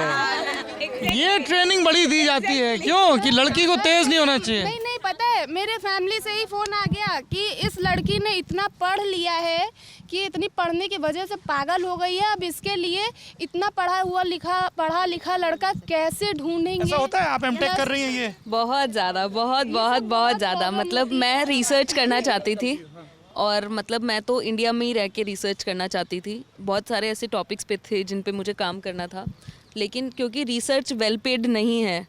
ये ट्रेनिंग बड़ी दी जाती है क्यों कि लड़की को तेज नहीं होना चाहिए। नहीं पता है, मेरे फैमिली से ही फ़ोन आ गया कि इस लड़की ने इतना पढ़ लिया है कि इतनी पढ़ने की वजह से पागल हो गई है, अब इसके लिए इतना पढ़ा लिखा लड़का कैसे ढूंढेंगे? ऐसा होता है? आप एमटेक कर रही हैं ये? बहुत ज़्यादा, बहुत ज़्यादा। मतलब मैं रिसर्च करना चाहती थी, और मतलब मैं तो इंडिया में ही रह के रिसर्च करना चाहती थी। बहुत सारे ऐसे टॉपिक्स पे थे जिन पे मुझे काम करना था, लेकिन क्योंकि रिसर्च वेल पेड नहीं है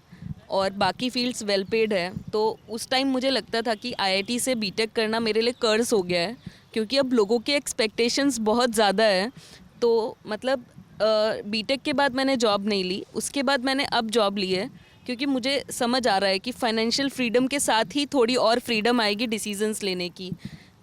और बाकी फील्ड्स वेल पेड है, तो उस टाइम मुझे लगता था कि IIT से बीटेक करना मेरे लिए कर्ज हो गया है, क्योंकि अब लोगों के एक्सपेक्टेशंस बहुत ज़्यादा है। तो मतलब बीटेक के बाद मैंने जॉब नहीं ली, उसके बाद मैंने अब जॉब ली है, क्योंकि मुझे समझ आ रहा है कि फाइनेंशियल फ्रीडम के साथ ही थोड़ी और फ्रीडम आएगी डिसीजंस लेने की।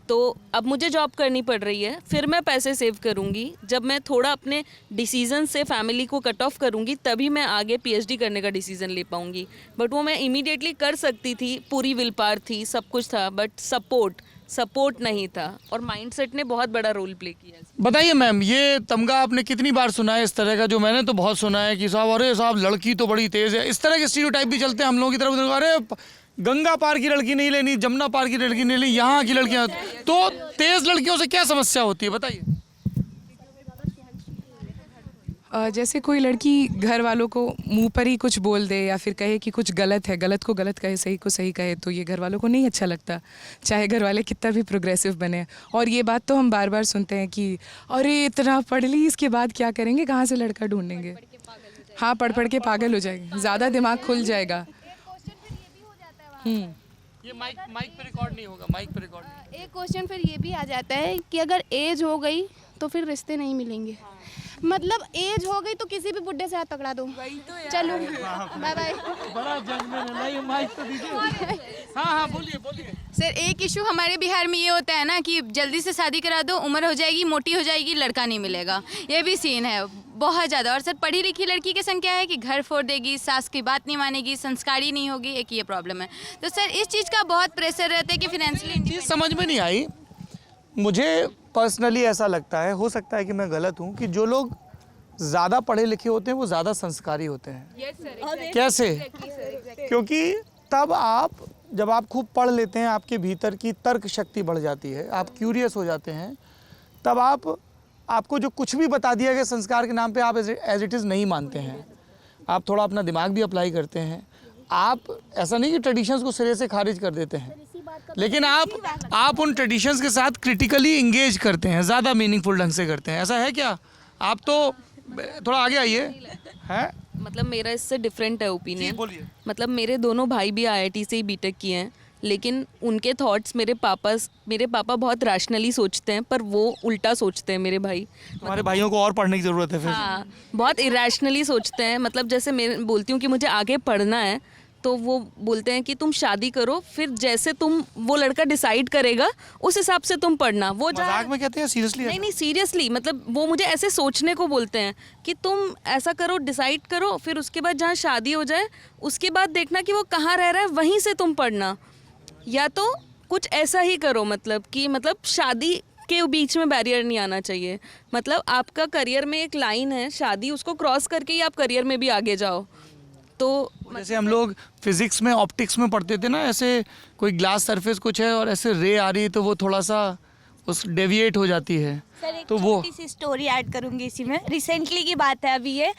तो अब मुझे जॉब करनी पड़ रही है, फिर मैं पैसे सेव करूँगी। जब मैं थोड़ा अपने डिसीजन से फैमिली को कट ऑफ करूँगी, तभी मैं आगे PhD करने का डिसीज़न ले पाऊँगी। बट वो मैं इमीडिएटली कर सकती थी, पूरी विल पावर थी, सब कुछ था, बट सपोर्ट नहीं था, और माइंडसेट ने बहुत बड़ा रोल प्ले किया। बताइए मैम, ये तमगा आपने कितनी बार सुना है इस तरह का? जो मैंने तो बहुत सुना है कि साहब अरे साहब लड़की तो बड़ी तेज़ है, इस तरह के स्टीरियोटाइप भी चलते हैं हम लोगों की तरफ। अरे गंगा पार की लड़की नहीं लेनी, जमुना पार की लड़की नहीं लेनी, यहाँ की लड़कियाँ। तो तेज लड़कियों से क्या समस्या होती है बताइए? जैसे कोई लड़की घर वालों को मुंह पर ही कुछ बोल दे या फिर कहे कि कुछ गलत है, गलत को गलत कहे, सही को सही कहे, तो ये घर वालों को नहीं अच्छा लगता, चाहे घर वाले कितना भी प्रोग्रेसिव बने। और ये बात तो हम बार बार सुनते हैं कि अरे इतना पढ़ ली, इसके बाद क्या करेंगे, कहाँ से लड़का ढूंढेंगे? हाँ, पढ़ के पागल हो जाएंगे, ज़्यादा दिमाग खुल जाएगा। ये माइक पे रिकॉर्ड नहीं होगा, माइक पे रिकॉर्ड। एक क्वेश्चन फिर ये भी आ जाता है कि अगर एज हो गई तो फिर रिश्ते नहीं मिलेंगे। मतलब एज हो गई तो किसी भी बुड्ढे से हाथ पकड़ा दो। चलो बाय बाय। बड़ा जजमेंट है। नहीं माइक तो दीजिए। हाँ बोलिए बोलिए। सर एक इशू हमारे बिहार में ये होता है ना कि जल्दी से शादी करा दो, उम्र हो जाएगी, मोटी हो जाएगी, लड़का नहीं मिलेगा, ये भी सीन है बहुत ज़्यादा। और सर पढ़ी लिखी लड़की के संग क्या है कि घर फोड़ देगी, सास की बात नहीं मानेगी, संस्कारी नहीं होगी, एक ये प्रॉब्लम है। तो सर इस चीज़ का बहुत प्रेशर रहता है कि फिनेंशियली चीज़ समझ में नहीं आई मुझे। पर्सनली ऐसा लगता है, हो सकता है कि मैं गलत हूँ, कि जो लोग ज़्यादा पढ़े लिखे होते हैं वो ज़्यादा संस्कारी होते हैं। कैसे? क्योंकि तब जब आप खूब पढ़ लेते हैं, आपके भीतर की तर्क शक्ति बढ़ जाती है, आप क्यूरियस हो जाते हैं, तब आपको जो कुछ भी बता दिया गया संस्कार के नाम पे आप एज इट इज़ नहीं मानते हैं। आप थोड़ा अपना दिमाग भी अप्लाई करते हैं। आप ऐसा नहीं कि ट्रेडिशंस को सिरे से खारिज कर देते हैं, लेकिन आप उन ट्रेडिशंस के साथ क्रिटिकली इंगेज करते हैं, ज़्यादा मीनिंगफुल ढंग से करते हैं। ऐसा है क्या? आप तो थोड़ा आगे आइए। है मतलब मेरा इससे डिफरेंट है ओपिनियन। बोलिए। मतलब मेरे दोनों भाई भी IIT से ही बीटेक किए हैं, लेकिन उनके थॉट्स मेरे पापा बहुत रैशनली सोचते हैं, पर वो उल्टा सोचते हैं मेरे भाई। हमारे भाइयों को और पढ़ने की ज़रूरत है फिर। हाँ, बहुत इरेशनली सोचते हैं। मतलब जैसे मैं बोलती हूँ कि मुझे आगे पढ़ना है, तो वो बोलते हैं कि तुम शादी करो, फिर जैसे वो लड़का डिसाइड करेगा उस हिसाब से तुम पढ़ना। वो मजाक में कहते हैं सीरियसली? नहीं सीरियसली, मतलब वो मुझे ऐसे सोचने को बोलते हैं कि तुम ऐसा करो, डिसाइड करो, फिर उसके बाद जहाँ शादी हो जाए उसके बाद देखना कि वो कहाँ रह रहा है, वहीं से तुम पढ़ना। या तो कुछ ऐसा ही करो, मतलब शादी के बीच में बैरियर नहीं आना चाहिए। मतलब आपका करियर में एक लाइन है, शादी, उसको क्रॉस करके ही आप करियर में भी आगे जाओ। तो जैसे हम लोग फिजिक्स में ऑप्टिक्स में पढ़ते थे ना, ऐसे कोई ग्लास सरफेस कुछ है और ऐसे रे आ रही है तो वो थोड़ा सा उस डेविएट हो जाती है। सर एक तो वो छोटी सी स्टोरी ऐड करूंगी इसी में। रिसेंटली की बात है अभी ये,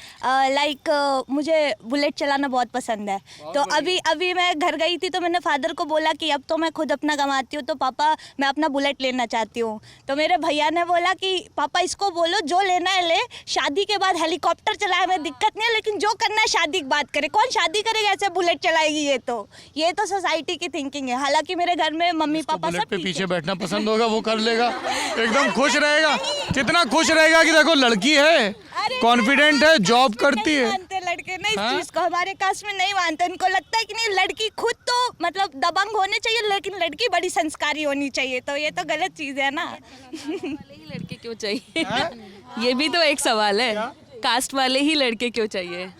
मुझे बुलेट चलाना बहुत पसंद है। तो अभी मैं घर गई थी तो मैंने फादर को बोला कि अब तो मैं खुद अपना कमाती हूँ, तो पापा मैं अपना बुलेट लेना चाहती हूँ। तो मेरे भैया ने बोला कि पापा इसको बोलो जो लेना है ले, शादी के बाद हेलीकॉप्टर चलाए में दिक्कत नहीं है, लेकिन जो करना है शादी के बाद करे। कौन शादी करेगा ऐसे बुलेट चलाएगी? ये तो सोसाइटी की थिंकिंग है। हालांकि मेरे घर में मम्मी पापा सब पीछे बैठना पसंद होगा वो कर लेगा, एकदम खुश रहेगा। कितना खुश रहेगा कि देखो लड़की है, कॉन्फिडेंट है, जॉब करती है। मानते लड़के नहीं इस चीज को, हमारे कास्ट में नहीं मानते। उनको लगता है कि नहीं, लड़की खुद तो मतलब दबंग होने चाहिए, लेकिन लड़की बड़ी संस्कारी होनी चाहिए। तो ये तो गलत चीज है ना। लड़के क्यों चाहिए? ये भी तो एक सवाल है, कास्ट वाले ही लड़के क्यों चाहिए?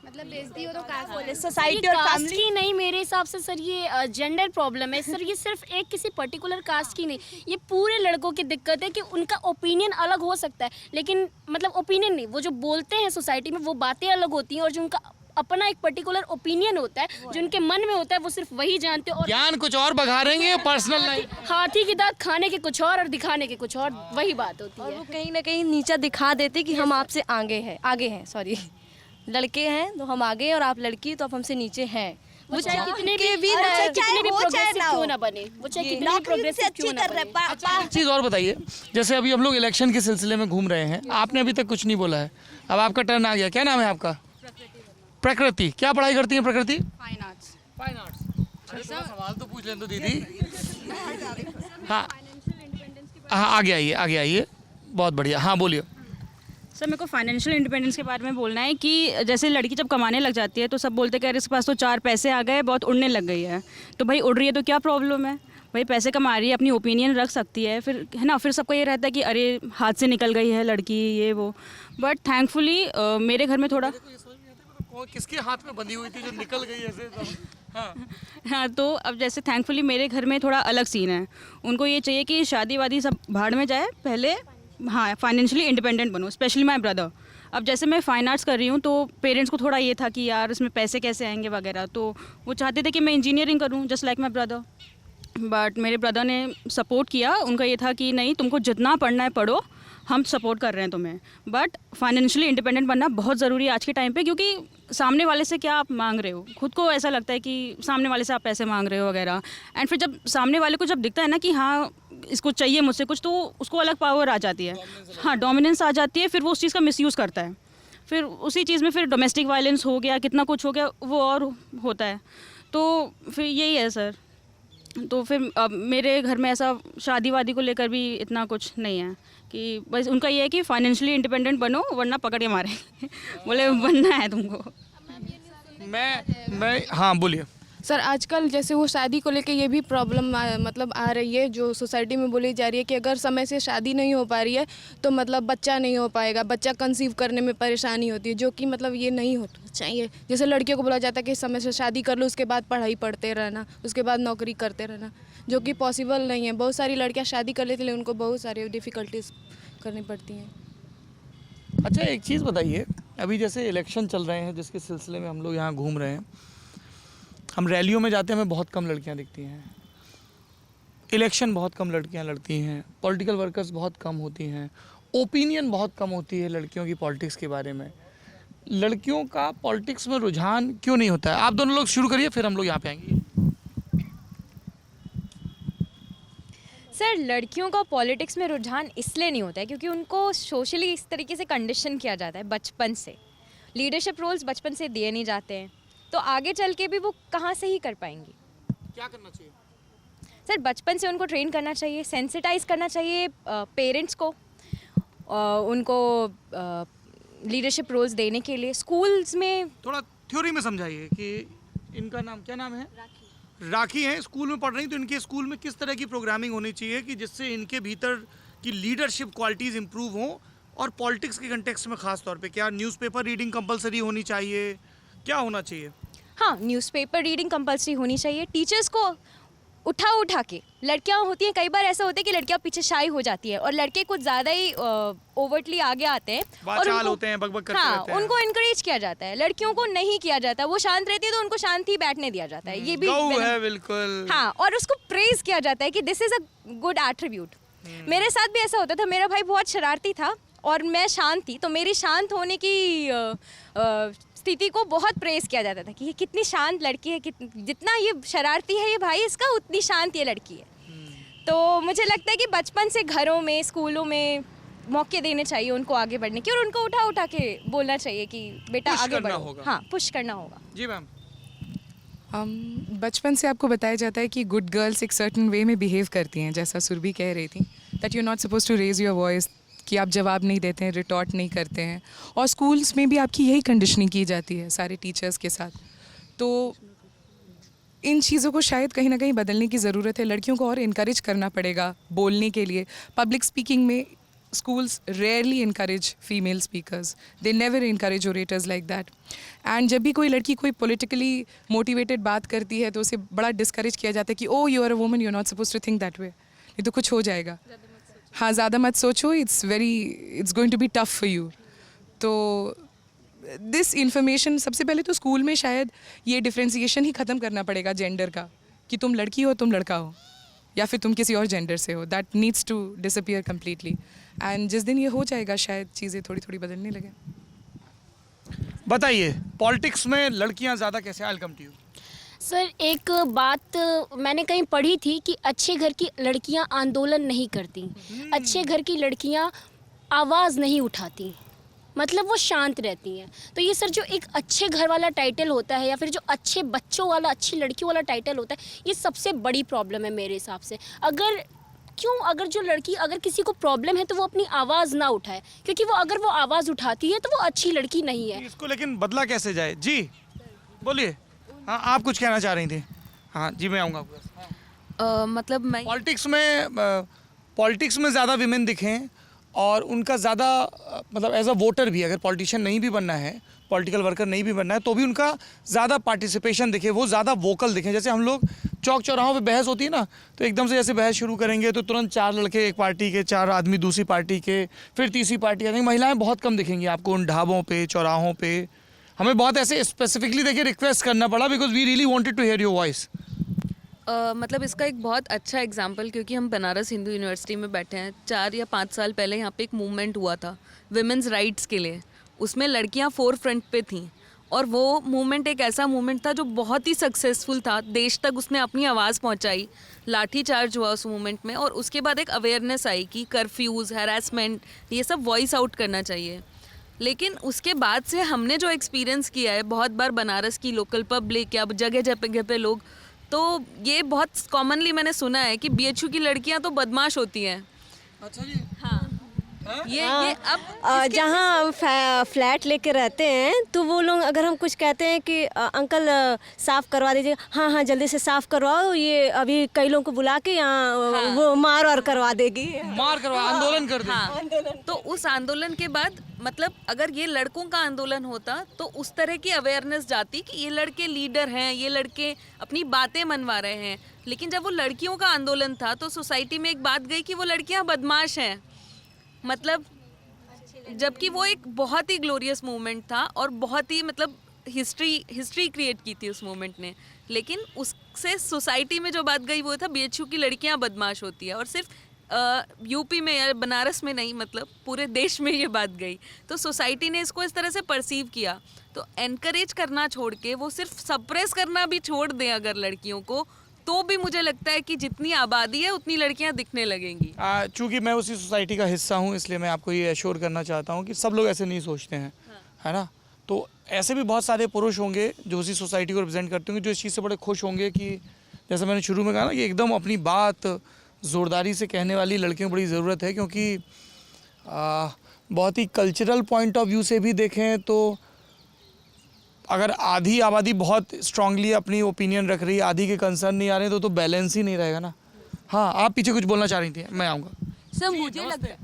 मतलब बेइज्जती हो तो कास्ट सोसाइटी और कास्ट फैमिली की नहीं, मेरे हिसाब से सर ये जेंडर प्रॉब्लम है सर। ये सिर्फ एक किसी पर्टिकुलर कास्ट की नहीं, ये पूरे लड़कों की दिक्कत है कि उनका ओपिनियन अलग हो सकता है, लेकिन मतलब ओपिनियन नहीं, वो जो बोलते हैं सोसाइटी में वो बातें अलग होती हैं, और जो उनका अपना एक पर्टिकुलर ओपिनियन होता है, जो उनके मन में होता है, वो सिर्फ वही जानते हैं। और ज्ञान कुछ और बघारेंगे, पर्सनल नहीं। हाथी की दांत खाने के कुछ और दिखाने के कुछ और, वही बात होती है। और वो कहीं ना कहीं नीचा दिखा देते कि हम आपसे आगे हैं सॉरी, लड़के हैं तो हम आगे हैं, और आप लड़की तो आप हमसे नीचे हैं। वो चाहे कितने भी प्रोग्रेसिव क्यों ना बने, वो चाहे कितने भी प्रोग्रेसिव क्यों ना बने। एक चीज़ और बताइए, जैसे अभी हम लोग इलेक्शन के सिलसिले में घूम रहे हैं, आपने अभी तक कुछ नहीं बोला है, अब आपका टर्न आ गया। क्या नाम है आपका? प्रकृति। क्या पढ़ाई करती है प्रकृति? Fine arts. Fine arts. अरे सवाल तो पूछ लें तो दीदी। हाँ आगे आइए। बहुत बढ़िया, हाँ बोलिए। सर मेरे को फाइनेंशियल इंडिपेंडेंस के बारे में बोलना है कि जैसे लड़की जब कमाने लग जाती है तो सब बोलते हैं कि अरे इसके पास तो 4 पैसे आ गए, बहुत उड़ने लग गई है। तो भाई उड़ रही है तो क्या प्रॉब्लम है? भाई पैसे कमा रही है, अपनी ओपिनियन रख सकती है, फिर है ना। फिर सबको ये रहता है कि अरे हाथ से निकल गई है लड़की, ये वो। बट थैंकफुली मेरे घर में थोड़ा किसके हाथ में बंधी हुई थी जो निकल गई ऐसे? हाँ, तो अब जैसे थैंकफुली मेरे घर में थोड़ा अलग सीन है। उनको ये चाहिए कि शादी वादी सब भाड़ में जाए, पहले हाँ फाइनेंशियली इंडिपेंडेंट बनो, स्पेशली माय ब्रदर। अब जैसे मैं फाइन आर्ट्स कर रही हूँ तो पेरेंट्स को थोड़ा ये था कि यार इसमें पैसे कैसे आएंगे वगैरह, तो वो चाहते थे कि मैं इंजीनियरिंग करूँ just like my brother. But मेरे ब्रदर ने सपोर्ट किया, उनका ये था कि नहीं तुमको जितना पढ़ना है पढ़ो, हम सपोर्ट कर रहे हैं तुम्हें। बट फाइनेंशियली इंडिपेंडेंट बनना बहुत ज़रूरी है आज के टाइम पे, क्योंकि सामने वाले से क्या आप मांग रहे हो, खुद को ऐसा लगता है कि सामने वाले से आप पैसे मांग रहे हो वगैरह। एंड फिर जब सामने वाले को जब दिखता है ना कि हाँ इसको चाहिए मुझसे कुछ, तो उसको अलग पावर आ जाती है, हाँ डोमिनेंस आ जाती है, फिर वो उस चीज़ का मिसयूज़ करता है। फिर उसी चीज़ में फिर डोमेस्टिक वायलेंस हो गया, कितना कुछ हो गया, वो और होता है। तो फिर यही है सर। तो फिर अब मेरे घर में ऐसा शादी वादी को लेकर भी इतना कुछ नहीं है कि बस उनका ये है कि फाइनेंशियली इंडिपेंडेंट बनो वरना पकड़ के मारे बोले बनना है तुमको। मैं हाँ बोलिए। सर आजकल जैसे वो शादी को लेके ये भी प्रॉब्लम मतलब आ रही है, जो सोसाइटी में बोली जा रही है कि अगर समय से शादी नहीं हो पा रही है तो मतलब बच्चा नहीं हो पाएगा, बच्चा कंसीव करने में परेशानी होती है, जो कि मतलब ये नहीं होना चाहिए। जैसे लड़कियों को बोला जाता है कि समय से शादी कर लो, उसके बाद पढ़ाई पढ़ते रहना, उसके बाद नौकरी करते रहना, जो कि पॉसिबल नहीं है। बहुत सारी लड़कियाँ शादी कर लेती हैं, उनको बहुत सारी डिफ़िकल्टीज करनी पड़ती हैं। अच्छा एक चीज़ बताइए, अभी जैसे इलेक्शन चल रहे हैं जिसके सिलसिले में हम लोग यहाँ घूम रहे हैं, हम रैलियों में जाते हैं, हमें बहुत कम लड़कियाँ दिखती हैं, इलेक्शन बहुत कम लड़कियाँ लड़ती हैं, पॉलिटिकल वर्कर्स बहुत कम होती हैं, ओपिनियन बहुत कम होती है लड़कियों की पॉलिटिक्स के बारे में। लड़कियों का पॉलिटिक्स में रुझान क्यों नहीं होता है? आप दोनों लोग शुरू करिए, फिर हम लोग यहाँ पे आएंगे। सर लड़कियों का पॉलिटिक्स में रुझान इसलिए नहीं होता है क्योंकि उनको सोशली इस तरीके से कंडीशन किया जाता है बचपन से, लीडरशिप रोल्स बचपन से दिए नहीं जाते हैं, तो आगे चल के भी वो कहाँ से ही कर पाएंगी। क्या करना चाहिए? सर बचपन से उनको ट्रेन करना चाहिए, सेंसिटाइज करना चाहिए पेरेंट्स को, उनको लीडरशिप रोल्स देने के लिए स्कूल्स में। थोड़ा थ्योरी में समझाइए कि इनका नाम क्या नाम है? राखी है, स्कूल में पढ़ रही, तो इनके स्कूल में किस तरह की प्रोग्रामिंग होनी चाहिए कि जिससे इनके भीतर की लीडरशिप क्वालिटीज़ इंप्रूव हों, और पॉलिटिक्स के कंटेक्स्ट में खास तौर पे क्या न्यूज़पेपर रीडिंग कंपलसरी होनी चाहिए, क्या होना चाहिए? हाँ न्यूज़पेपर रीडिंग कंपलसरी होनी चाहिए। टीचर्स को उठा के, लड़कियां होती हैं कई बार ऐसा होता है कि लड़कियां पीछे शाई हो जाती है और लड़के कुछ ज़्यादा ही ओवर्टली आगे आते हैं और उनको, होते हैं, बकबक करते हाँ रहते हैं। उनको इनकरेज किया जाता है, लड़कियों को नहीं किया जाता। वो शांत रहती है तो उनको शांत ही बैठने दिया जाता है, ये भी है बिल्कुल। हाँ, और उसको प्रेज किया जाता है कि this is a good attribute. मेरे साथ भी ऐसा होता था, मेरा भाई बहुत शरारती था और मैं शांत थी, तो मेरी शांत होने की स्थिति को बहुत प्रेज किया जाता था कि ये कितनी शांत लड़की है, जितना ये शरारती है ये भाई इसका, उतनी शांत ये लड़की है। तो मुझे लगता है कि बचपन से घरों में, स्कूलों में मौके देने चाहिए उनको आगे बढ़ने के, और उनको उठा के बोलना चाहिए कि बेटा आगे बढ़ो। हाँ, पुश करना होगा। जी मैम। बचपन से आपको बताया जाता है कि गुड गर्ल्स एक सर्टन वे में बिहेव करती हैं, जैसा सुरभि कह रही थी, that you are not suppose to raise your voice, कि आप जवाब नहीं देते हैं, रिटॉर्ट नहीं करते हैं, और स्कूल्स में भी आपकी यही कंडीशनिंग की जाती है सारे टीचर्स के साथ। तो इन चीज़ों को शायद कहीं ना कहीं बदलने की ज़रूरत है। लड़कियों को और इनकरेज करना पड़ेगा बोलने के लिए। पब्लिक स्पीकिंग में schools rarely encourage female speakers, they never encourage orators like that, and जब भी कोई लड़की कोई politically motivated बात करती है तो उसे बड़ा discourage किया जाता है कि oh you are a woman, you are not supposed to think that way, नहीं तो कुछ हो जाएगा। हाँ, ज़्यादा मत सोचो, it's going to be tough for you। तो दिस इन्फॉर्मेशन सबसे पहले तो स्कूल में शायद ये डिफ्रेंसिएशन ही ख़त्म करना पड़ेगा जेंडर का, कि तुम लड़की हो, तुम लड़का हो, या फिर तुम किसी और जेंडर से हो। That needs to disappear completely, and जिस दिन ये हो जाएगा शायद चीज़ें थोड़ी थोड़ी बदलने लगे। बताइए पॉलिटिक्स में लड़कियां ज़्यादा कैसे? I will come to you. Sir एक बात मैंने कहीं पढ़ी थी कि अच्छे घर की लड़कियां आंदोलन नहीं करती, अच्छे घर की लड़कियां आवाज़ नहीं उठाती, मतलब वो शांत रहती हैं। तो ये सर जो एक अच्छे घर वाला टाइटल होता है, या फिर जो अच्छे बच्चों वाला, अच्छी लड़कियों वाला टाइटल होता है, ये सबसे बड़ी प्रॉब्लम है मेरे हिसाब से। अगर जो लड़की, अगर किसी को प्रॉब्लम है तो वो अपनी आवाज़ ना उठाए, क्योंकि अगर वो आवाज़ उठाती है तो वो अच्छी लड़की नहीं है। इसको लेकिन बदला कैसे जाए? जी बोलिए। हाँ, आप कुछ कहना चाह रही थी? हाँ जी, मैं आऊँगा आपके पास। मतलब मैं पॉलिटिक्स में ज़्यादा विमेन दिखें और उनका ज़्यादा मतलब एज अ वोटर भी, अगर पॉलिटिशियन नहीं भी बनना है, पॉलिटिकल वर्कर नहीं भी बनना है, तो भी उनका ज़्यादा पार्टिसिपेशन दिखे, वो ज़्यादा वोकल दिखें। जैसे हम लोग चौक चौराहों पे बहस होती है ना, तो एकदम से जैसे बहस शुरू करेंगे तो तुरंत 4 लड़के एक पार्टी के, 4 आदमी दूसरी पार्टी के, फिर तीसरी पार्टी आएंगे। महिलाएं बहुत कम दिखेंगी आपको उन ढाबों पे, चौराहों पे। हमें बहुत ऐसे स्पेसिफिकली देखिए रिक्वेस्ट करना पड़ा, because we really wanted to hear your voice. मतलब इसका एक बहुत अच्छा एग्जाम्पल, क्योंकि हम बनारस हिंदू यूनिवर्सिटी में बैठे हैं, 4 या 5 साल पहले यहाँ पे एक मूवमेंट हुआ था विमेंस राइट्स के लिए। उसमें लड़कियाँ फोर फ्रंट पे थीं, और वो मूवमेंट एक ऐसा मूवमेंट था जो बहुत ही सक्सेसफुल था, देश तक उसने अपनी आवाज़ पहुँचाई। लाठी चार्ज हुआ उस मूवमेंट में, और उसके बाद एक अवेयरनेस आई कि कर्फ्यूज़, हैरेसमेंट, ये सब वॉइस आउट करना चाहिए। लेकिन उसके बाद से हमने जो एक्सपीरियंस किया है, बहुत बार बनारस की लोकल पब्लिक या जगह जगह पे लोग, तो ये बहुत कॉमनली मैंने सुना है कि BHU की लड़कियां तो बदमाश होती हैं। अच्छा जी। हाँ, ये अब जहाँ फ्लैट लेके रहते हैं तो वो लोग अगर हम कुछ कहते हैं कि अंकल साफ़ करवा दीजिए, हाँ हाँ जल्दी से साफ़ करवाओ, ये अभी कई लोगों को बुला के यहाँ वो मार और करवा देगी, मार करवा आंदोलन कर दे। हाँ, तो उस आंदोलन के बाद मतलब अगर ये लड़कों का आंदोलन होता तो उस तरह की अवेयरनेस जाती कि ये लड़के लीडर हैं, ये लड़के अपनी बातें मनवा रहे हैं। लेकिन जब वो लड़कियों का आंदोलन था तो सोसाइटी में एक बात गई कि वो लड़कियां बदमाश हैं, मतलब जबकि वो एक बहुत ही ग्लोरियस मूवमेंट था और बहुत ही मतलब हिस्ट्री क्रिएट की थी उस मूवमेंट ने। लेकिन उससे सोसाइटी में जो बात गई वो था बीएचयू की लड़कियां बदमाश होती है, और सिर्फ यूपी में या बनारस में नहीं, मतलब पूरे देश में ये बात गई। तो सोसाइटी ने इसको इस तरह से परसीव किया। तो एनकरेज करना छोड़ के वो सिर्फ सप्रेस करना भी छोड़ दें अगर लड़कियों को, तो भी मुझे लगता है कि जितनी आबादी है उतनी लड़कियां दिखने लगेंगी। चूँकि मैं उसी सोसाइटी का हिस्सा हूँ इसलिए मैं आपको ये एश्योर करना चाहता हूँ कि सब लोग ऐसे नहीं सोचते हैं, है ना। तो ऐसे भी बहुत सारे पुरुष होंगे जो उसी सोसाइटी को रिप्रेजेंट करते होंगे, जो इस चीज़ से बड़े खुश होंगे कि जैसे मैंने शुरू में कहा ना कि एकदम अपनी बात ज़ोरदारी से कहने वाली लड़कियों को बड़ी ज़रूरत है। क्योंकि बहुत ही कल्चरल पॉइंट ऑफ व्यू से भी देखें तो अगर आधी आबादी बहुत स्ट्रांगली अपनी ओपिनियन रख रही है, आधी के कंसर्न नहीं आ रहे तो बैलेंस ही नहीं रहेगा ना। हाँ, आप पीछे कुछ बोलना चाह रही थी, मैं आऊँगा। सर मुझे लगता है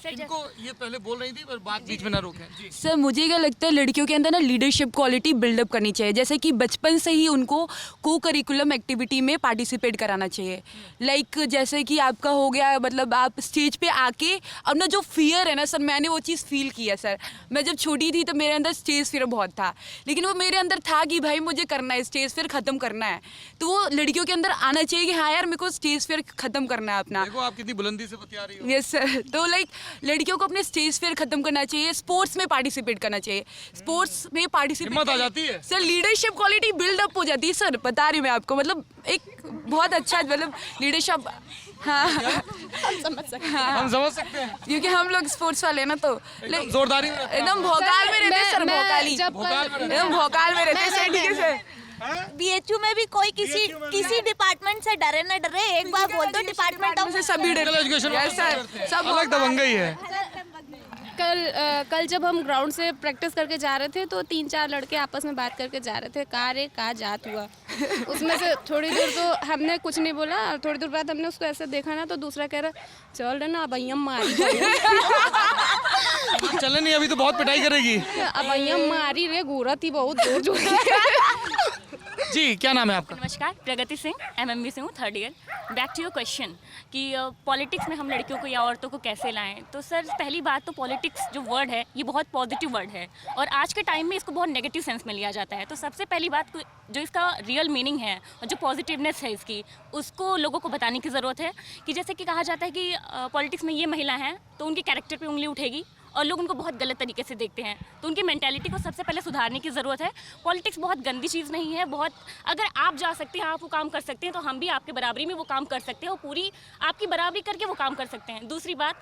इनको ये पहले बोल रही थी पर बात बीच में ना रोकें जी। सर मुझे क्या लगता है लड़कियों के अंदर ना लीडरशिप क्वालिटी बिल्डअप करनी चाहिए, जैसे कि बचपन से ही उनको को करिकुलम एक्टिविटी में पार्टिसिपेट कराना चाहिए। लाइक जैसे कि आपका हो गया, मतलब आप स्टेज पे आके अपना जो फियर है ना सर, मैंने वो चीज़ फील किया सर। मैं जब छोटी थी तो मेरे अंदर स्टेज फियर बहुत था, लेकिन वो मेरे अंदर था कि भाई मुझे करना है, स्टेज फियर ख़त्म करना है। तो वो लड़कियों के अंदर आना चाहिए कि हाँ यार मेरे को स्टेज फियर ख़त्म करना है अपना। देखो आप कितनी बुलंदी से बतिया रही हो। Yes sir. तो लाइक लड़कियों को अपने स्टेज फेयर खत्म करना चाहिए, स्पोर्ट्स में पार्टिसिपेट करना चाहिए। स्पोर्ट्स में पार्टिसिपेट हिम्मत आ जाती है सर, लीडरशिप क्वालिटी बिल्डअप हो जाती है सर, बता रही हूँ मैं आपको, मतलब एक बहुत अच्छा मतलब लीडरशिप। हाँ हम समझ सकते हैं, हम समझ सकते हैं क्योंकि हम लोग स्पोर्ट्स वाले ना, तो जोरदारी एकदम भोकाल में रहते सर, भोकाली एकदम भोकाल में रहते सर। ठीक है सर। बीएचयू में भी कोई किसी डिपार्टमेंट से डरे न डरे, एक बार बोल दो डिपार्टमेंट ऑफ से सभी डरे सर, सब अलग दबंगा ही है। कल जब हम ग्राउंड से प्रैक्टिस करके जा रहे थे तो 3-4 लड़के आपस में बात करके जा रहे थे, कहाँ जात हुआ। उसमें से थोड़ी दूर तो हमने कुछ नहीं बोला, और थोड़ी दूर बाद हमने उसको ऐसे देखा ना तो दूसरा कह रहा चल रहे ना अब मारी चले नहीं, अभी तो बहुत पिटाई करेगी। अब मारी रे, गोरा थी बहुत जोर जोर। जी क्या नाम है आपका? नमस्कार, प्रगति सिंह, एमएमबी से हूँ, 3rd year. Back to your question कि पॉलिटिक्स में हम लड़कियों को या औरतों को कैसे लाएं। तो सर पहली बात तो पॉलिटिक्स जो वर्ड है ये बहुत पॉजिटिव वर्ड है और आज के टाइम में इसको बहुत नेगेटिव सेंस में लिया जाता है। तो सबसे पहली बात जो इसका रियल मीनिंग है और जो पॉजिटिवनेस है इसकी, उसको लोगों को बताने की ज़रूरत है। कि जैसे कि कहा जाता है कि पॉलिटिक्स में ये महिला हैं तो उनके कैरेक्टर पर उंगली उठेगी और लोग उनको बहुत गलत तरीके से देखते हैं, तो उनकी मेंटालिटी को सबसे पहले सुधारने की ज़रूरत है। पॉलिटिक्स बहुत गंदी चीज़ नहीं है, बहुत अगर आप जा सकते हैं, आप वो काम कर सकते हैं, तो हम भी आपके बराबरी में वो काम कर सकते हैं और पूरी आपकी बराबरी करके वो काम कर सकते हैं। दूसरी बात,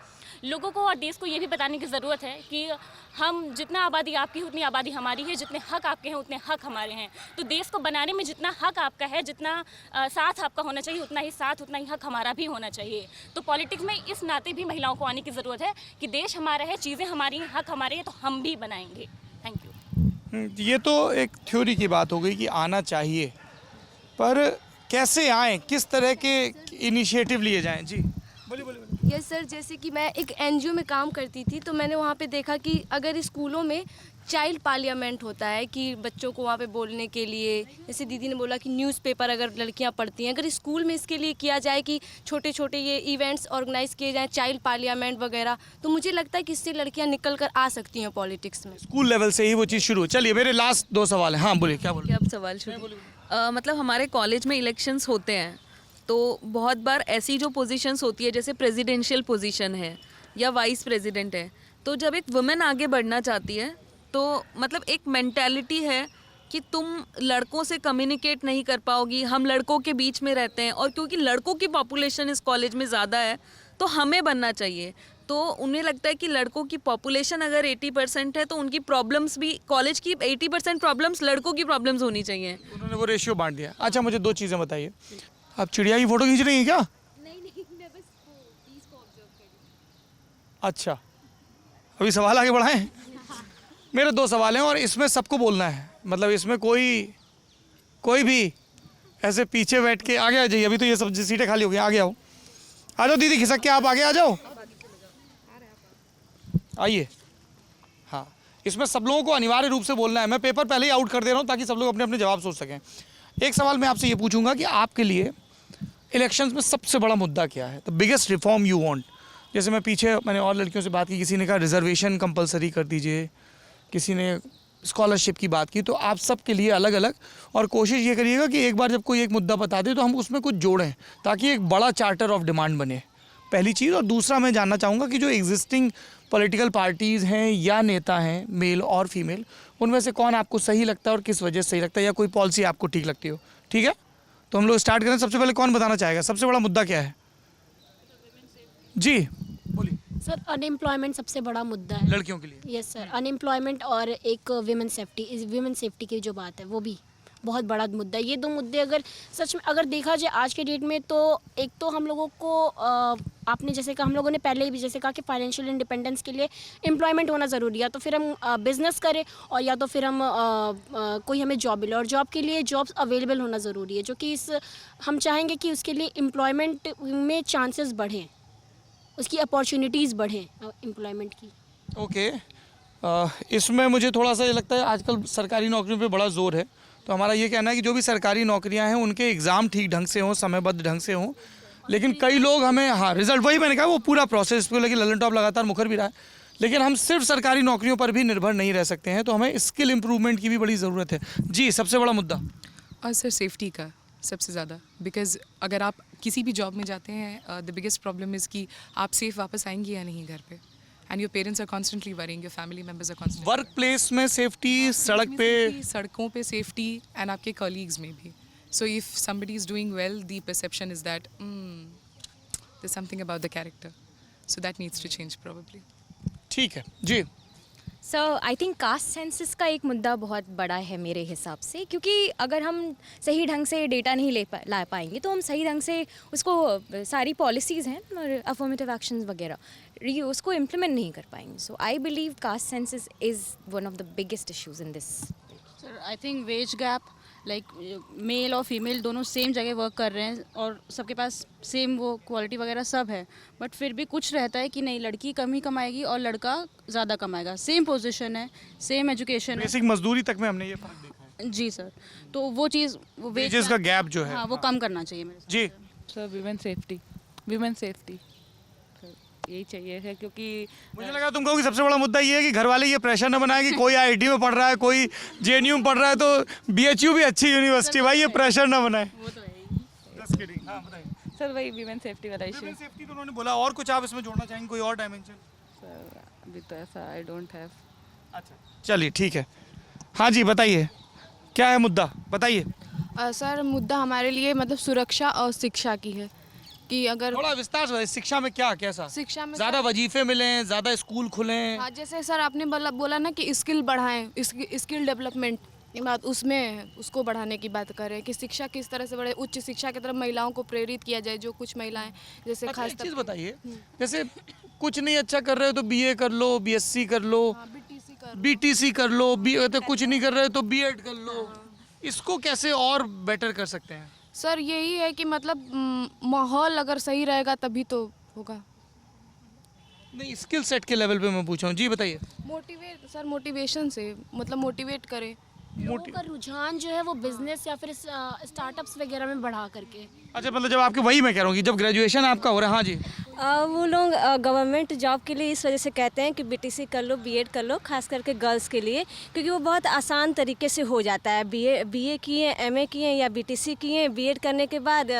लोगों को और देश को ये भी बताने की ज़रूरत है कि हम जितना आबादी आपकी उतनी आबादी हमारी है, जितने हक आपके हैं उतने हक हमारे हैं। तो देश को बनाने में जितना हक आपका है, जितना साथ आपका होना चाहिए, उतना ही साथ उतना ही हक हमारा भी होना चाहिए। तो पॉलिटिक्स में इस नाते भी महिलाओं को आने की ज़रूरत है कि देश हमारा है, चीज़ें हमारी हैं, हक हमारे हैं, तो हम भी बनाएंगे। Thank you. ये तो एक थ्योरी की बात हो गई कि आना चाहिए, पर कैसे आएँ, किस तरह के इनिशिएटिव लिए जाएँ? जी बोलिए। यस सर, जैसे कि मैं एक एनजीओ में काम करती थी तो मैंने वहाँ पे देखा कि अगर स्कूलों में चाइल्ड पार्लियामेंट होता है कि बच्चों को वहाँ पे बोलने के लिए, जैसे दीदी ने बोला कि न्यूज़पेपर अगर लड़कियाँ पढ़ती हैं, अगर स्कूल में इसके लिए किया जाए कि छोटे छोटे ये इवेंट्स ऑर्गेनाइज किए जाएँ, चाइल्ड पार्लियामेंट वगैरह, तो मुझे लगता है कि इससे लड़कियाँ निकल कर आ सकती हैं पॉलिटिक्स में। स्कूल लेवल से ही वो चीज़ शुरू। चलिए मेरे लास्ट 2 सवाल हैं। हाँ बोलिए, क्या बोलिए? अब सवाल शुरू। मतलब हमारे कॉलेज में इलेक्शंस होते हैं तो बहुत बार ऐसी जो पोजीशंस होती है, जैसे प्रेसिडेंशियल पोजीशन है या वाइस प्रेसिडेंट है, तो जब एक वुमेन आगे बढ़ना चाहती है तो मतलब एक मेंटालिटी है कि तुम लड़कों से कम्युनिकेट नहीं कर पाओगी, हम लड़कों के बीच में रहते हैं, और क्योंकि लड़कों की पॉपुलेशन इस कॉलेज में ज़्यादा है तो हमें बनना चाहिए। तो उन्हें लगता है कि लड़कों की पॉपुलेशन अगर 80% है तो उनकी प्रॉब्लम्स भी, कॉलेज की 80% प्रॉब्लम्स लड़कों की प्रॉब्लम्स होनी चाहिए। उन्होंने वो रेशियो बांट दिया। अच्छा मुझे 2 चीज़ें बताइए, आप चिड़िया की फ़ोटो खींच रही हैं क्या? नहीं, मैं बस पीस को ऑब्जर्व कर रही अच्छा, अभी सवाल आगे बढ़ाएं। मेरे 2 सवाल हैं और इसमें सबको बोलना है, मतलब इसमें कोई भी ऐसे पीछे बैठ के आगे आ जाइए। अभी तो ये सब सीटें खाली हो गई, आगे आओ, आ जाओ दीदी, खिसक के आप आगे आ जाओ, आइए। हाँ, इसमें सब लोगों को अनिवार्य रूप से बोलना है। मैं पेपर पहले ही आउट कर दे रहा हूँ ताकि सब लोग अपने अपने जवाब सोच सकें। एक सवाल मैं आपसे ये पूछूंगा कि आपके लिए इलेक्शंस में सबसे बड़ा मुद्दा क्या है, the biggest reform you want. जैसे मैंने और लड़कियों से बात की, किसी ने कहा रिजर्वेशन कंपलसरी कर दीजिए, किसी ने स्कॉलरशिप की बात की, तो आप सब के लिए अलग अलग, और कोशिश ये करिएगा कि एक बार जब कोई एक मुद्दा बता दे तो हम उसमें कुछ जोड़ें ताकि एक बड़ा चार्टर ऑफ डिमांड बने, पहली चीज़। और दूसरा मैं जानना चाहूँगा कि जो एग्जिस्टिंग पॉलिटिकल पार्टीज़ हैं या नेता हैं, मेल और फीमेल, उनमें से कौन आपको सही लगता है और किस वजह से सही लगता है, या कोई पॉलिसी आपको ठीक लगती हो। ठीक है, तो हम लोग स्टार्ट करें। सबसे पहले कौन बताना चाहेगा सबसे बड़ा मुद्दा क्या है? जी बोलिए। सर अनएम्प्लॉयमेंट सबसे बड़ा मुद्दा है लड़कियों के लिए। यस सर, अनएम्प्लॉयमेंट और एक वुमेन सेफ्टी की जो बात है वो भी बहुत बड़ा मुद्दा है। ये 2 मुद्दे अगर सच में अगर देखा जाए आज के डेट में, तो एक तो हम लोगों को आपने जैसे कहा, हम लोगों ने पहले भी जैसे कहा कि फाइनेंशियल इंडिपेंडेंस के लिए एम्प्लॉयमेंट होना ज़रूरी है। तो फिर हम बिज़नेस करें और या तो फिर हम कोई हमें जॉब मिले, और जॉब के लिए जॉब्स अवेलेबल होना ज़रूरी है, जो कि हम चाहेंगे कि उसके लिए एम्प्लॉयमेंट में चांसेस बढ़ें, उसकी अपॉर्चुनिटीज़ बढ़ें एम्प्लॉयमेंट की। ओके, इसमें मुझे थोड़ा सा ये लगता है आजकल सरकारी नौकरियों पे बड़ा जोर है, तो हमारा ये कहना है कि जो भी सरकारी नौकरियां हैं उनके एग्ज़ाम ठीक ढंग से हों, समयबद्ध ढंग से हों। लेकिन कई लोग हमें, हाँ रिजल्ट वही मैंने कहा, वो पूरा प्रोसेस पे, लेकिन ललन टॉप लगातार मुखर भी रहा है, लेकिन हम सिर्फ सरकारी नौकरियों पर भी निर्भर नहीं रह सकते हैं, तो हमें स्किल इम्प्रूवमेंट की भी बड़ी ज़रूरत है। जी, सबसे बड़ा मुद्दा। और सर सेफ्टी का सबसे ज़्यादा, बिकॉज़ अगर आप किसी भी जॉब में जाते हैं, द बिगेस्ट प्रॉब्लम इज़ कि आप सेफ वापस आएंगे या नहीं घर पे, and your parents are constantly worrying, your family members are constantly. Work place में सेफ्टी, सड़क पे, सड़कों पे सेफ्टी, एंड आपके कॉलीग्स में भी। So if somebody is doing well, the perception is that there's something about the character, so that needs to change probably. ठीक है जी। सो आई थिंक कास्ट सेंसस का एक मुद्दा बहुत बड़ा है मेरे हिसाब से, क्योंकि अगर हम सही ढंग से डेटा नहीं ला पाएंगे तो हम सही ढंग से उसको, सारी पॉलिसीज़ हैं और अफर्मेटिव एक्शंस वगैरह, उसको इम्प्लीमेंट नहीं कर पाएंगे। So I believe caste census is one of the biggest issues in this. Sir I think wage gap, like male और फीमेल दोनों सेम जगह वर्क कर रहे हैं और सबके पास सेम वो क्वालिटी वगैरह सब है, बट फिर भी कुछ रहता है कि नहीं, लड़की कम ही कमाएगी और लड़का ज़्यादा कमाएगा। सेम पोजीशन है, सेम एजुकेशन है, बेसिक मजदूरी तक में हमने ये फर्क देखा है। जी सर, तो वो चीज़, वो वेजेस का गैप जो है, हाँ वो कम करना चाहिए मेरे जी। सर वीमेन सेफ्टी यही चाहिए है, क्योंकि मुझे लगा तुम कहोगे सबसे बड़ा मुद्दा ये है कि घर वाले ये प्रेशर न बनाए कि कोई आईआईटी में पढ़ रहा है, कोई जेएनयू में पढ़ रहा है, तो बीएचयू भी अच्छी यूनिवर्सिटी, भाई ये प्रेशर न बनाए। सर वही वीमेन सेफ्टी वाला इशू। सेफ्टी तो उन्होंने बोला, और कुछ आप इसमें जोड़ना चाहेंगे, कोई और डायमेंशन? सर अभी तो ऐसा आई डोंट हैव। अच्छा चलिए ठीक है, हाँ जी बताइए क्या है मुद्दा, बताइए। सर मुद्दा हमारे लिए मतलब सुरक्षा और शिक्षा की है, कि अगर थोड़ा विस्तार से शिक्षा में क्या, कैसा शिक्षा में ज़्यादा वजीफे मिलें, ज़्यादा स्कूल खुलें? हाँ, जैसे सर आपने बोला ना कि स्किल बढ़ाएं, स्किल डेवलपमेंट की बात, उसमें उसको बढ़ाने की बात कर रहे हैं कि शिक्षा किस तरह से बढ़े, उच्च शिक्षा की तरफ महिलाओं को प्रेरित किया जाए। जो कुछ महिलाएं जैसे खास चीज़ बताइए, जैसे कुछ नहीं अच्छा कर रहे हो तो बीए कर लो, बीएससी कर लो, बीटीसी कर लो, तो कुछ नहीं कर रहे हो तो बीएड कर लो, इसको कैसे और बेटर कर सकते हैं? सर यही है कि मतलब माहौल अगर सही रहेगा तभी तो होगा। नहीं, स्किल सेट के लेवल पे मैं पूछ रहा हूँ। जी बताइए। मोटिवेशन से, मतलब मोटिवेट करें लोगों का रुझान जो है वो बिजनेस या फिर स्टार्टअप्स वगैरह में बढ़ा करके। अच्छा, मतलब जब आपके, वही मैं कह रहा हूँ कि जब ग्रेजुएशन आपका हो रहा है, हाँ जी, वो लोग गवर्नमेंट जॉब के लिए इस वजह से कहते हैं कि बीटीसी कर लो, बीएड कर लो, खास करके गर्ल्स के लिए, क्योंकि वो बहुत आसान तरीके से हो जाता है। बीए किए, एमए किए या बीटीसी किए, बीएड करने के बाद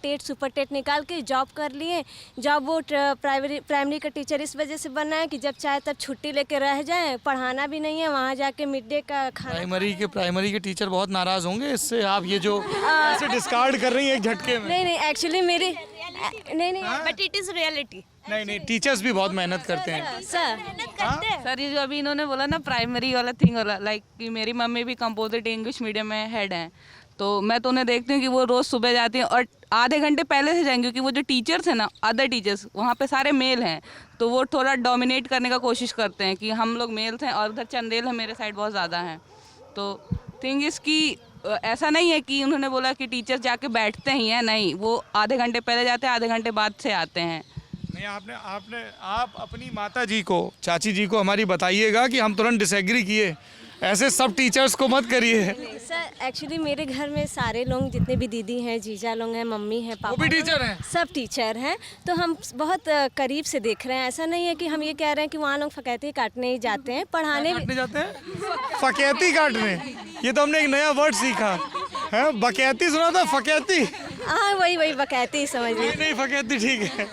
टेट सुपर टेट निकाल के जॉब कर लिए। जॉब वो प्राइमरी का टीचर इस वजह से बनना है कि जब चाहे तब छुट्टी लेके रह जाए, पढ़ाना भी नहीं है, वहाँ जाके मिड डे का खाना। प्राइमरी के टीचर बहुत नाराज़ होंगे इससे, आप ये जो ऐसे डिस्कार्ड कर रही हैं एक झटके में। नहीं एक्चुअली मेरी नहीं बट इट इज़ रियलिटी। नहीं टीचर्स भी बहुत मेहनत करते हैं सर। ये जो अभी इन्होंने बोला ना प्राइमरी वाला थिंग वाला, लाइक कि मेरी मम्मी भी कंपोजिट इंग्लिश मीडियम में हेड हैं, तो मैं तो उन्हें देखती हूँ कि वो रोज़ सुबह जाती हैं और आधे घंटे पहले से जाएंगे, क्योंकि वो जो टीचर्स हैं ना, अदर टीचर्स वहाँ पे सारे मेल हैं, तो वो थोड़ा डोमिनेट करने का कोशिश करते हैं कि हम लोग मेल्स हैं और उधर चंदेल है मेरे साइड बहुत ज़्यादा हैं। तो थिंग इज़ कि ऐसा नहीं है कि उन्होंने बोला कि टीचर्स जाके बैठते ही हैं, नहीं, वो आधे घंटे पहले जाते हैं, आधे घंटे बाद से आते हैं। नहीं, आप अपनी माता जी को, चाची जी को हमारी बताइएगा कि हम तुरंत डिसएग्री किए, ऐसे सब टीचर्स को मत करिए। सर एक्चुअली मेरे घर में सारे लोग, जितने भी दीदी हैं, जीजा लोग हैं, मम्मी हैं, पापा, वो भी टीचर हैं, सब टीचर हैं। तो हम बहुत करीब से देख रहे हैं। ऐसा नहीं है कि हम ये कह रहे हैं कि वहाँ लोग फकैती काटने ही जाते हैं, पढ़ाने जाते हैं। फकैती काटने, ये तो हमने एक नया वर्ड सीखा है। बकैती सुना था, फकैती। हाँ वही बकैती समझ लीजिए। नहीं फकैती ठीक है।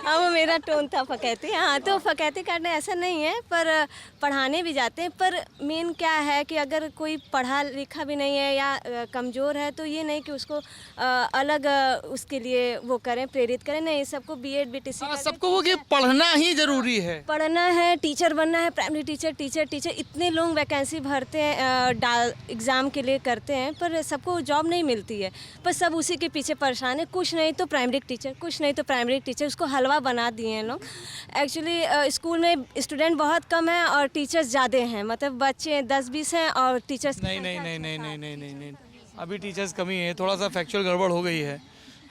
हाँ वो मेरा टोन था फकैती। हाँ तो फकैती काटने ऐसा नहीं है, पर पढ़ाने भी जाते हैं। पर मेन क्या है कि अगर कोई पढ़ा लिखा भी नहीं है या कमज़ोर है, तो ये नहीं कि उसको अलग उसके लिए वो करें, प्रेरित करें। नहीं, सबको बीएड बीटीसी, सबको वो कि पढ़ना ही ज़रूरी है, पढ़ना है, टीचर बनना है, प्राइमरी टीचर। इतने लोग वैकेंसी भरते हैं, एग्ज़ाम के लिए करते हैं, पर सबको जॉब नहीं मिलती है। पर सब उसी के पीछे परेशान है। कुछ नहीं तो प्राइमरी टीचर, कुछ नहीं तो प्राइमरी टीचर, उसको हलवा बना दिए हैं लोग। एक्चुअली स्कूल में स्टूडेंट बहुत कम है और टीचर्स ज़्यादा हैं, मतलब बच्चे 10-20 हैं और टीचर्स नहीं, अभी टीचर्स कमी है, थोड़ा सा फैक्चुअल गड़बड़ हो गई है।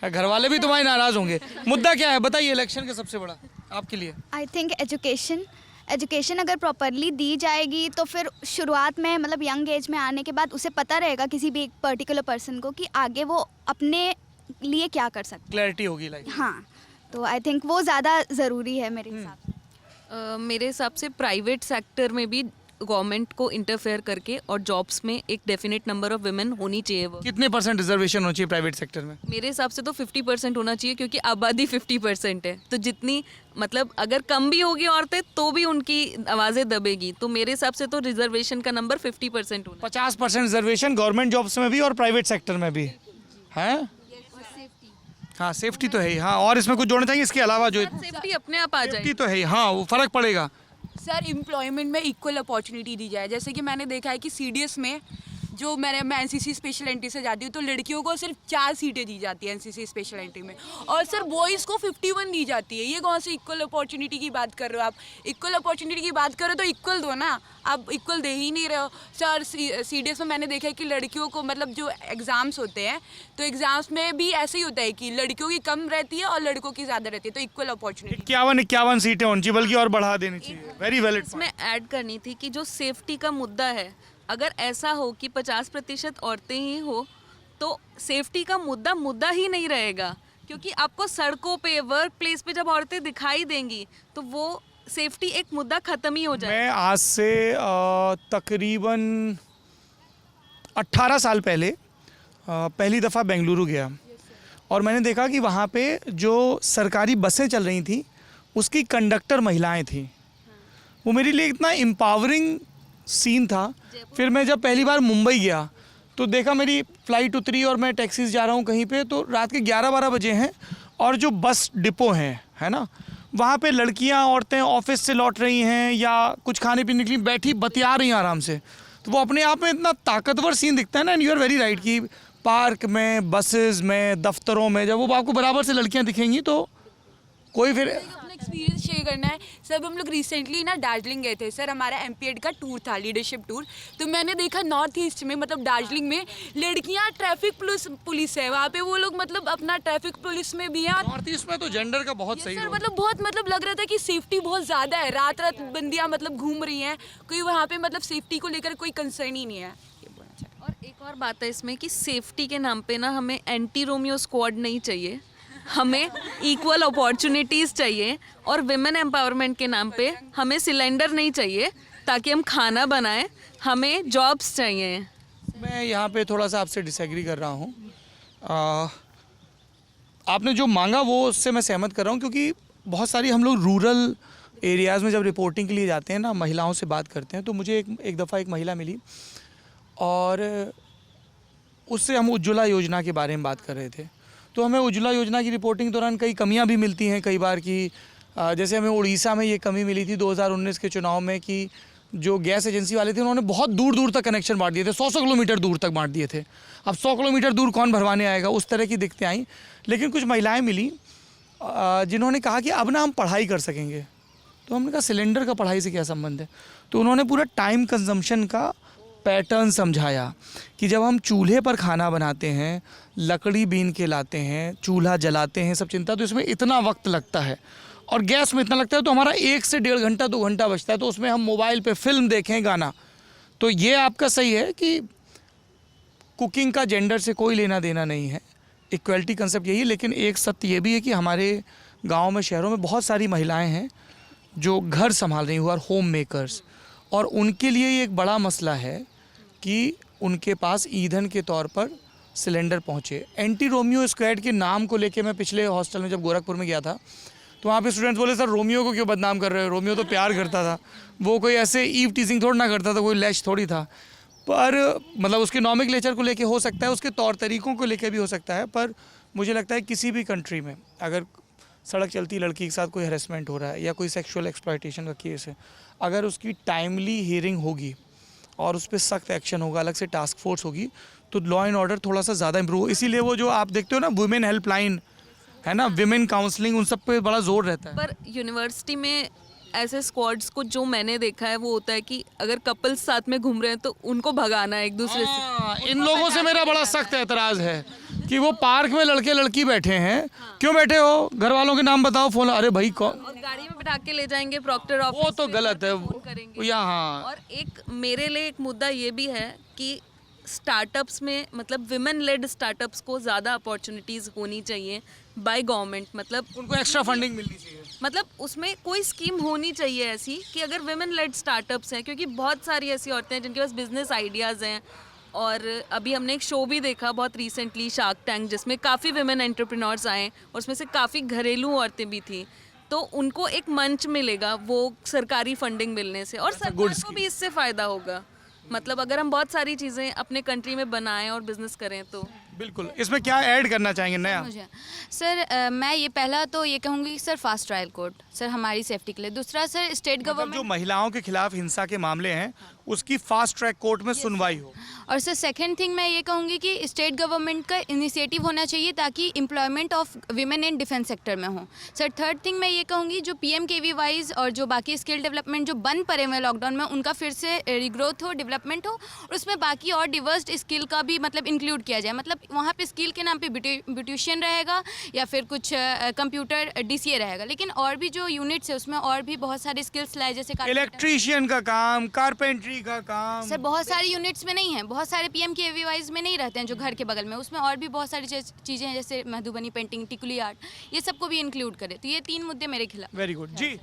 घर वाले भी तुम्हारे नाराज़ होंगे। मुद्दा क्या है बताइए, इलेक्शन का सबसे बड़ा आपके लिए? आई थिंक एजुकेशन अगर प्रॉपरली दी जाएगी तो फिर शुरुआत में, मतलब यंग एज में आने के बाद उसे पता रहेगा किसी भी एक पर्टिकुलर पर्सन को कि आगे वो अपने लिए क्या कर सकते, क्लैरिटी होगी लाइक। हाँ, तो आई थिंक वो ज़्यादा ज़रूरी है मेरे हिसाब से। मेरे हिसाब से प्राइवेट सेक्टर में भी गवर्नमेंट को इंटरफेयर करके और जॉब्स में एक डेफिनेट नंबर ऑफ वुमेन होनी चाहिए। वो कितने % रिजर्वेशन होनी चाहिए प्राइवेट सेक्टर में? मेरे हिसाब से तो 50% होना चाहिए, क्योंकि आबादी 50% है। तो जितनी, मतलब अगर कम भी होगी औरतें तो भी उनकी आवाज़ें दबेगी। तो मेरे हिसाब से तो रिजर्वेशन का नंबर 50% होना। 50% रिजर्वेशन गवर्नमेंट जॉब्स में भी और प्राइवेट सेक्टर में भी है। हाँ सेफ्टी तो है ही। हाँ, और इसमें कुछ जोड़ना चाहिए इसके अलावा? जो सेफ्टी अपने आप आ जाएगी। सेफ्टी तो है ही, हाँ वो फ़र्क पड़ेगा। सर एम्प्लॉयमेंट में इक्वल अपॉर्चुनिटी दी जाए। जैसे कि मैंने देखा है कि सीडीएस में जो मैं एनसीसी स्पेशल एंट्री से जाती हूँ, तो लड़कियों को सिर्फ 4 सीटें दी जाती है एनसीसी स्पेशल एंट्री में, और सर बॉयज़ को 51 दी जाती है। ये कौन सी इक्वल अपॉर्चुनिटी की बात कर रहे हो आप? इक्वल अपॉर्चुनिटी की बात करो तो इक्वल दो ना, आप इक्वल दे ही नहीं रहे हो। सर सीडीएस में मैंने देखा है कि लड़कियों को, मतलब जो एग्ज़ाम्स होते हैं, तो एग्ज़ाम्स में भी ऐसे ही होता है कि लड़कियों की कम रहती है और लड़कों की ज़्यादा रहती है। तो इक्वल अपॉर्चुनिटी 51 सीटें होनी चाहिए, बल्कि और बढ़ा देनी चाहिए। Very valid. इसमें ऐड करनी थी कि जो सेफ्टी का मुद्दा है, अगर ऐसा हो कि 50% औरतें ही हो, तो सेफ्टी का मुद्दा ही नहीं रहेगा। क्योंकि आपको सड़कों पे, वर्क प्लेस पे जब औरतें दिखाई देंगी, तो वो सेफ्टी एक मुद्दा ख़त्म ही हो जाएगा। मैं आज से तकरीबन 18 साल पहले पहली दफ़ा बेंगलुरु गया, और मैंने देखा कि वहाँ पे जो सरकारी बसें चल रही थी, उसकी कंडक्टर महिलाएं थीं। वो मेरे लिए इतना एम्पावरिंग सीन था। फिर मैं जब पहली बार मुंबई गया तो देखा, मेरी फ़्लाइट उतरी और मैं टैक्सी से जा रहा हूँ कहीं पे, तो रात के 11-12 बजे हैं, और जो बस डिपो हैं, है ना, वहाँ पे लड़कियाँ, औरतें ऑफिस से लौट रही हैं या कुछ खाने पीने के लिए बैठी बतिया रही हैं आराम से। तो वो अपने आप में इतना ताकतवर सीन दिखता है ना। And you are very right कि पार्क में, बसेस में, दफ्तरों में जब वो आपको बराबर से लड़कियाँ दिखेंगी तो कोई फिर अपना एक्सपीरियंस शेयर करना है। सर हम लोग रिसेंटली ना दार्जिलिंग गए थे। सर हमारा एमपीएड का टूर था, लीडरशिप टूर। तो मैंने देखा नॉर्थ ईस्ट में, मतलब दार्जिलिंग में, लड़कियां ट्रैफिक पुलिस है वहाँ पे। वो लोग मतलब अपना ट्रैफिक पुलिस में भी है। नॉर्थ ईस्ट में तो जेंडर का बहुत सही सर, मतलब बहुत, मतलब लग रहा था कि सेफ्टी बहुत ज़्यादा है। रात बंदियाँ मतलब घूम रही हैं, कोई वहाँ पे मतलब सेफ्टी को लेकर कोई कंसर्न ही नहीं है। और एक और बात है इसमें कि सेफ्टी के नाम पे ना हमें एंटी रोमियो स्क्वाड नहीं चाहिए, हमें इक्वल अपॉर्चुनिटीज़ चाहिए। और विमेन एम्पावरमेंट के नाम पे हमें सिलेंडर नहीं चाहिए ताकि हम खाना बनाएं, हमें जॉब्स चाहिए। मैं यहाँ पे थोड़ा सा आपसे डिसएग्री कर रहा हूँ। आपने जो मांगा वो उससे मैं सहमत कर रहा हूँ, क्योंकि बहुत सारी हम लोग रूरल एरियाज़ में जब रिपोर्टिंग के लिए जाते हैं ना, महिलाओं से बात करते हैं, तो मुझे एक दफ़ा एक महिला मिली और उससे हम उज्ज्वला योजना के बारे में बात कर रहे थे। तो हमें उज्ज्वला योजना की रिपोर्टिंग के दौरान कई कमियां भी मिलती हैं कई बार की। जैसे हमें उड़ीसा में ये कमी मिली थी 2019 के चुनाव में कि जो गैस एजेंसी वाले थे उन्होंने बहुत दूर दूर तक कनेक्शन बांट दिए थे, 100 किलोमीटर दूर तक बांट दिए थे। अब 100 किलोमीटर दूर कौन भरवाने आएगा, उस तरह की दिक्कतें आई। लेकिन कुछ महिलाएं मिली जिन्होंने कहा कि अब ना हम पढ़ाई कर सकेंगे। तो हमने कहा सिलेंडर का पढ़ाई से क्या संबंध है। तो उन्होंने पूरा टाइम कंजम्पशन का पैटर्न समझाया कि जब हम चूल्हे पर खाना बनाते हैं, लकड़ी बीन के लाते हैं, चूल्हा जलाते हैं, सब चिंता, तो इसमें इतना वक्त लगता है और गैस में इतना लगता है, तो हमारा 1 से 1.5 घंटा 2 घंटा बचता है। तो उसमें हम मोबाइल पे फिल्म देखें, गाना। तो ये आपका सही है कि कुकिंग का जेंडर से कोई लेना देना नहीं है, इक्वलिटी कंसेप्ट यही। लेकिन एक सत्य ये भी है कि हमारे गाँव में, शहरों में बहुत सारी महिलाएँ हैं जो घर संभाल रही हुआ, होम मेकर्स, और उनके लिए ये एक बड़ा मसला है कि उनके पास ईंधन के तौर पर सिलेंडर पहुँचे। एंटी रोमियो स्क्वाड के नाम को लेके मैं पिछले हॉस्टल में जब गोरखपुर में गया था तो वहाँ पे स्टूडेंट्स बोले, सर रोमियो को क्यों बदनाम कर रहे हो, रोमियो तो प्यार करता था, वो कोई ऐसे ईव टीजिंग थोड़ा ना करता था, कोई लैश थोड़ी था। पर मतलब उसके नॉमेनक्लेचर को लेके हो सकता है, उसके तौर तरीक़ों को लेके भी हो सकता है। पर मुझे लगता है किसी भी कंट्री में अगर सड़क चलती लड़की के साथ कोई हैरेसमेंट हो रहा है या कोई सेक्सुअल एक्सप्लॉयटेशन का केस है, अगर उसकी टाइमली हियरिंग होगी और उस पर सख्त एक्शन होगा, अलग से टास्क फोर्स होगी, तो लॉ एंड ऑर्डर थोड़ा सा ज़्यादा इम्प्रूव। इसीलिए वो जो आप देखते हो ना वुमेन हेल्पलाइन है ना, विमेन काउंसलिंग, उन सब पे बड़ा जोर रहता है। पर यूनिवर्सिटी में ऐसे स्क्वाड्स को जो मैंने देखा है वो होता है कि अगर कपल्स साथ में घूम रहे हैं तो उनको भगाना है एक दूसरे से। इन लोगों से मेरा बड़ा सख्त एतराज़ है कि वो पार्क में लड़के लड़की बैठे हैं, क्यों बैठे हो, घर वालों के नाम बताओ, फोन, अरे भाई कौन, और गाड़ी में बिठा के ले जाएंगे प्रॉक्टर ऑफिस, वो तो गलत है यहाँ। और एक मेरे लिए एक मुद्दा ये भी है कि स्टार्टअप्स में, मतलब विमेन लेड स्टार्टअप्स को ज़्यादा अपॉर्चुनिटीज़ होनी चाहिए बाय गवर्नमेंट, मतलब उनको एक्स्ट्रा फंडिंग मिलनी चाहिए, मतलब उसमें कोई स्कीम होनी चाहिए ऐसी कि अगर विमेन लेड स्टार्टअप्स हैं, क्योंकि बहुत सारी ऐसी औरतें हैं जिनके पास बिजनेस आइडियाज़ हैं। और अभी हमने एक शो भी देखा बहुत रिसेंटली, शार्क टैंक, जिसमें काफ़ी विमेन एंटरप्रेन्योर्स आए और उसमें से काफ़ी घरेलू औरतें भी थी। तो उनको एक मंच मिलेगा वो सरकारी फंडिंग मिलने से, और सरकार को भी इससे फ़ायदा होगा। मतलब अगर हम बहुत सारी चीज़ें अपने कंट्री में बनाएं और बिजनेस करें तो बिल्कुल। इसमें क्या ऐड करना चाहेंगे नया? मुझे सर मैं ये पहला तो ये कहूँगी कि sir fast trial court sir हमारी सेफ्टी के लिए। दूसरा सर स्टेट गवर्नमेंट जो महिलाओं के खिलाफ हिंसा के मामले हैं उसकी फास्ट ट्रैक कोर्ट में सुनवाई हो। और सर सेकंड थिंग मैं ये कहूँगी कि स्टेट गवर्नमेंट का इनिशिएटिव होना चाहिए ताकि employment of women in defence sector में हो। सर थर्ड थिंग मैं ये कहूँगी जो PMKVYs और जो बाकी स्किल डेवलपमेंट जो बंद पड़े हुए लॉकडाउन में, उनका फिर से रिग्रोथ हो, डेवलपमेंट हो, और उसमें बाकी और डिवर्स स्किल का भी मतलब इंक्लूड किया जाए। मतलब वहाँ पे स्किल के नाम पे ब्यूटिशियन रहेगा या फिर कुछ कंप्यूटर DCA रहेगा, लेकिन और भी जो यूनिट्स है उसमें और भी बहुत सारे स्किल्स लाए, जैसे इलेक्ट्रीशियन का काम, कारपेंट्री का काम। सर बहुत सारे यूनिट्स में नहीं है, बहुत सारे PMKVYs में नहीं रहते हैं जो घर के बगल में, उसमें और भी बहुत सारी चीज़ें हैं जैसे मधुबनी पेंटिंग, टिकुली आर्ट, ये सबको भी इंक्लूड करे। तो ये 3 मुद्दे मेरे खिलाफ। वेरी गुड जी।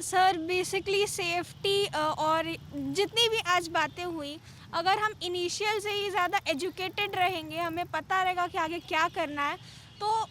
सर बेसिकली सेफ्टी और जितनी भी आज बातें हुई, अगर हम इनिशियल से ही ज़्यादा एजुकेटेड रहेंगे, हमें पता रहेगा कि आगे क्या करना है, तो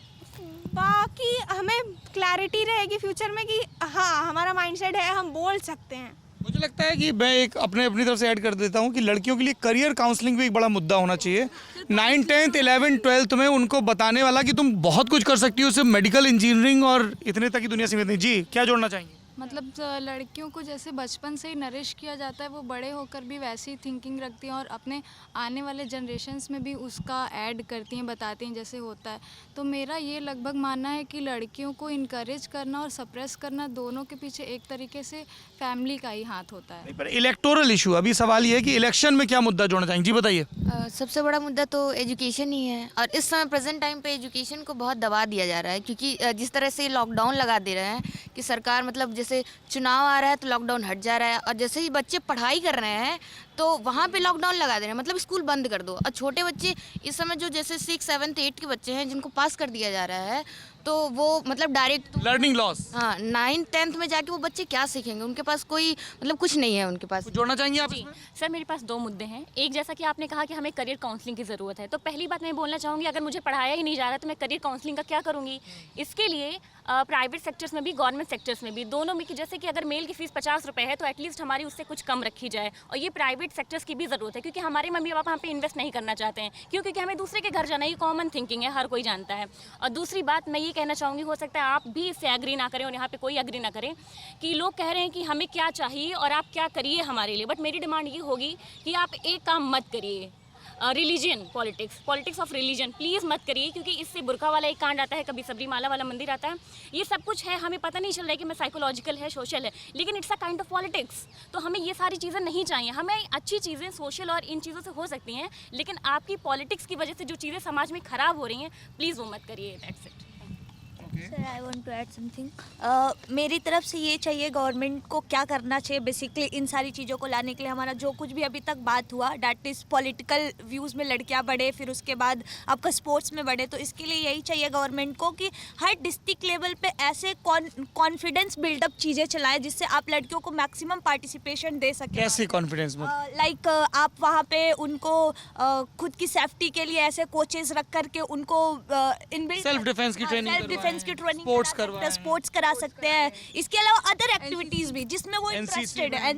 बाकी हमें क्लैरिटी रहेगी फ्यूचर में कि हाँ हमारा माइंडसेट है, हम बोल सकते हैं। मुझे लगता है कि मैं एक अपनी तरफ से ऐड कर देता हूँ कि लड़कियों के लिए करियर काउंसलिंग भी एक बड़ा मुद्दा होना चाहिए। 9, 10th, 11th, 12th में उनको बताने वाला कि तुम बहुत कुछ कर सकती हो, सिर्फ मेडिकल इंजीनियरिंग और इतने तक की दुनिया सीमित नहीं। जी क्या जोड़ना चाहेंगे? मतलब लड़कियों को जैसे बचपन से ही नरिश किया जाता है, वो बड़े होकर भी वैसी थिंकिंग रखती हैं और अपने आने वाले जनरेशन्स में भी उसका ऐड करती हैं, बताती हैं जैसे होता है। तो मेरा ये लगभग मानना है कि लड़कियों को इनकरेज करना और सप्रेस करना, दोनों के पीछे एक तरीके से फैमिली का ही हाथ होता है। पर इलेक्टोरल इशू, अभी सवाल ये है कि इलेक्शन में क्या मुद्दा जोड़ना चाहेंगे? जी बताइए। सबसे बड़ा मुद्दा तो एजुकेशन ही है, और इस समय प्रेजेंट टाइम पे एजुकेशन को बहुत दबा दिया जा रहा है, क्योंकि जिस तरह से लॉकडाउन लगा दे रहे हैं कि सरकार, मतलब जैसे चुनाव आ रहा है तो लॉकडाउन हट जा रहा है, और जैसे ही बच्चे पढ़ाई कर रहे हैं तो वहाँ पे लॉकडाउन लगा दे रहे हैं, मतलब स्कूल बंद कर दो। और छोटे बच्चे इस समय जो जैसे 6, 7, 8 के बच्चे हैं जिनको पास कर दिया जा रहा है, तो वो मतलब डायरेक्ट लर्निंग लॉस। हाँ, 9, 10th में जाके वो बच्चे क्या सीखेंगे, उनके पास कोई मतलब कुछ नहीं है उनके पास। जोड़ना चाहेंगे आप? सर मेरे पास 2 मुद्दे हैं। एक, जैसा कि आपने कहा कि हमें करियर काउंसलिंग की ज़रूरत है, तो पहली बात मैं बोलना चाहूँगी, अगर मुझे पढ़ाया ही नहीं जा रहा तो मैं करियर काउंसलिंग का क्या करूँगी? इसके लिए प्राइवेट सेक्टर्स में भी, गवर्नमेंट सेक्टर्स में भी, दोनों में, कि जैसे कि अगर मेल की फ़ीस 50 रुपये है तो एटलीस्ट हमारी उससे कुछ कम रखी जाए। और ये प्राइवेट सेक्टर्स की भी ज़रूरत है, क्योंकि हमारे मम्मी पापा हम पे इन्वेस्ट नहीं करना चाहते हैं, क्योंकि हमें दूसरे के घर जाना, ये कॉमन थिंकिंग है, हर कोई जानता है। और दूसरी बात मैं ये कहना चाहूँगी, हो सकता है आप भी इससे एग्री ना करें और यहाँ पे कोई एग्री ना करें, कि लोग कह रहे हैं कि हमें क्या चाहिए और आप क्या करिए हमारे लिए, बट मेरी डिमांड ये होगी कि आप एक काम मत करिए, religion politics of religion please मत करिए, क्योंकि इससे बुरका वाला एक कांड आता है, कभी सबरीमाला वाला मंदिर आता है, ये सब कुछ है, हमें पता नहीं चल रहा है कि मैं साइकोलॉजिकल है, सोशल है, लेकिन it's a kind of politics. तो हमें ये सारी चीज़ें नहीं चाहिए, हमें अच्छी चीज़ें सोशल और इन चीज़ों से हो सकती हैं, लेकिन आपकी पॉलिटिक्स की वजह से जो चीज़ें समाज में ख़राब हो रही हैं, प्लीज़ वो मत करिए। That's it. Sir I want to add something. मेरी तरफ से ये चाहिए गवर्नमेंट को क्या करना चाहिए बेसिकली इन सारी चीज़ों को लाने के लिए। हमारा जो कुछ भी अभी तक बात हुआ डैट इज़ पॉलिटिकल व्यूज़ में लड़कियां बढ़े, फिर उसके बाद आपका स्पोर्ट्स में बढ़े, तो इसके लिए यही चाहिए गवर्नमेंट को कि हर डिस्ट्रिक्ट लेवल पे ऐसे कॉन्फिडेंस बिल्डअप चीज़ें चलाए जिससे आप लड़कियों को मैक्सिमम पार्टिसिपेशन दे सकें। कैसे कॉन्फिडेंस में? लाइक आप वहाँ पे उनको खुद की सेफ्टी के लिए ऐसे कोचेस रख करके उनको इनबिल्ट सेल्फ डिफेंस की ट्रेनिंग स्पोर्ट्स करा सकते हैं। इसके अलावा अदर एक्टिविटीज भी जिसमें वो इंटरेस्टेड है,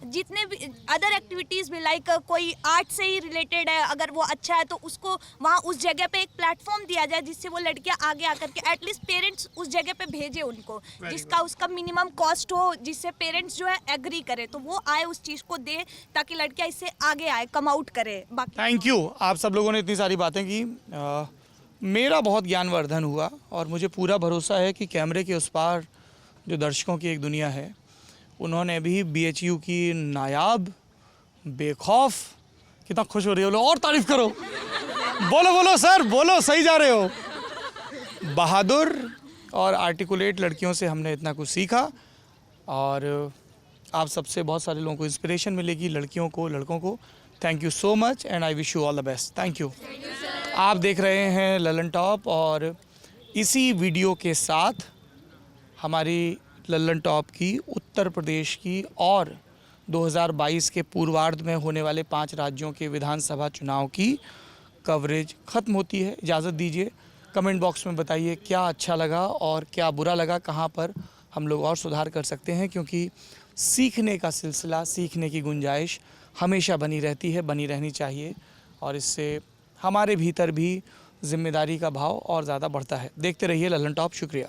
जितने भी अदर एक्टिविटीज भी लाइक कोई आर्ट से ही रिलेटेड है, अगर वो अच्छा है तो उसको वहाँ उस जगह पे एक प्लेटफॉर्म दिया जाए जिससे वो लड़कियाँ आगे आकर के एटलीस्ट पेरेंट्स उस जगह पे भेजे उनको, जिसका उसका मिनिमम कॉस्ट हो, जिससे पेरेंट्स जो है एग्री करे, तो वो आए उस चीज़ को दे ताकि लड़कियाँ इससे आगे आए, कम आउट करे। बाकी थैंक यू, आप सब लोगों ने इतनी सारी बातें की, मेरा बहुत ज्ञानवर्धन हुआ और मुझे पूरा भरोसा है कि कैमरे के उस पार जो दर्शकों की एक दुनिया है, उन्होंने भी BHU की नायाब बेखौफ, कितना खुश हो रही हो लोग, और तारीफ करो, बोलो बोलो सर, बोलो, सही जा रहे हो, बहादुर और आर्टिकुलेट लड़कियों से हमने इतना कुछ सीखा और आप सबसे बहुत सारे लोगों को इंस्पिरेशन मिलेगी, लड़कियों को, लड़कों को। Thank you so much and I wish you all the best. Thank you. आप देख रहे हैं ललन टॉप और इसी वीडियो के साथ हमारी ललन टॉप की उत्तर प्रदेश की और 2022 के पूर्वार्ध में होने वाले 5 राज्यों के विधानसभा चुनाव की कवरेज ख़त्म होती है। इजाज़त दीजिए, कमेंट बॉक्स में बताइए क्या अच्छा लगा और क्या बुरा लगा, कहाँ पर हम लोग और सुधार कर सकते हैं, क्योंकि सीखने का सिलसिला, सीखने की गुंजाइश हमेशा बनी रहती है, बनी रहनी चाहिए और इससे हमारे भीतर भी जिम्मेदारी का भाव और ज़्यादा बढ़ता है। देखते रहिए ललन टॉप। शुक्रिया।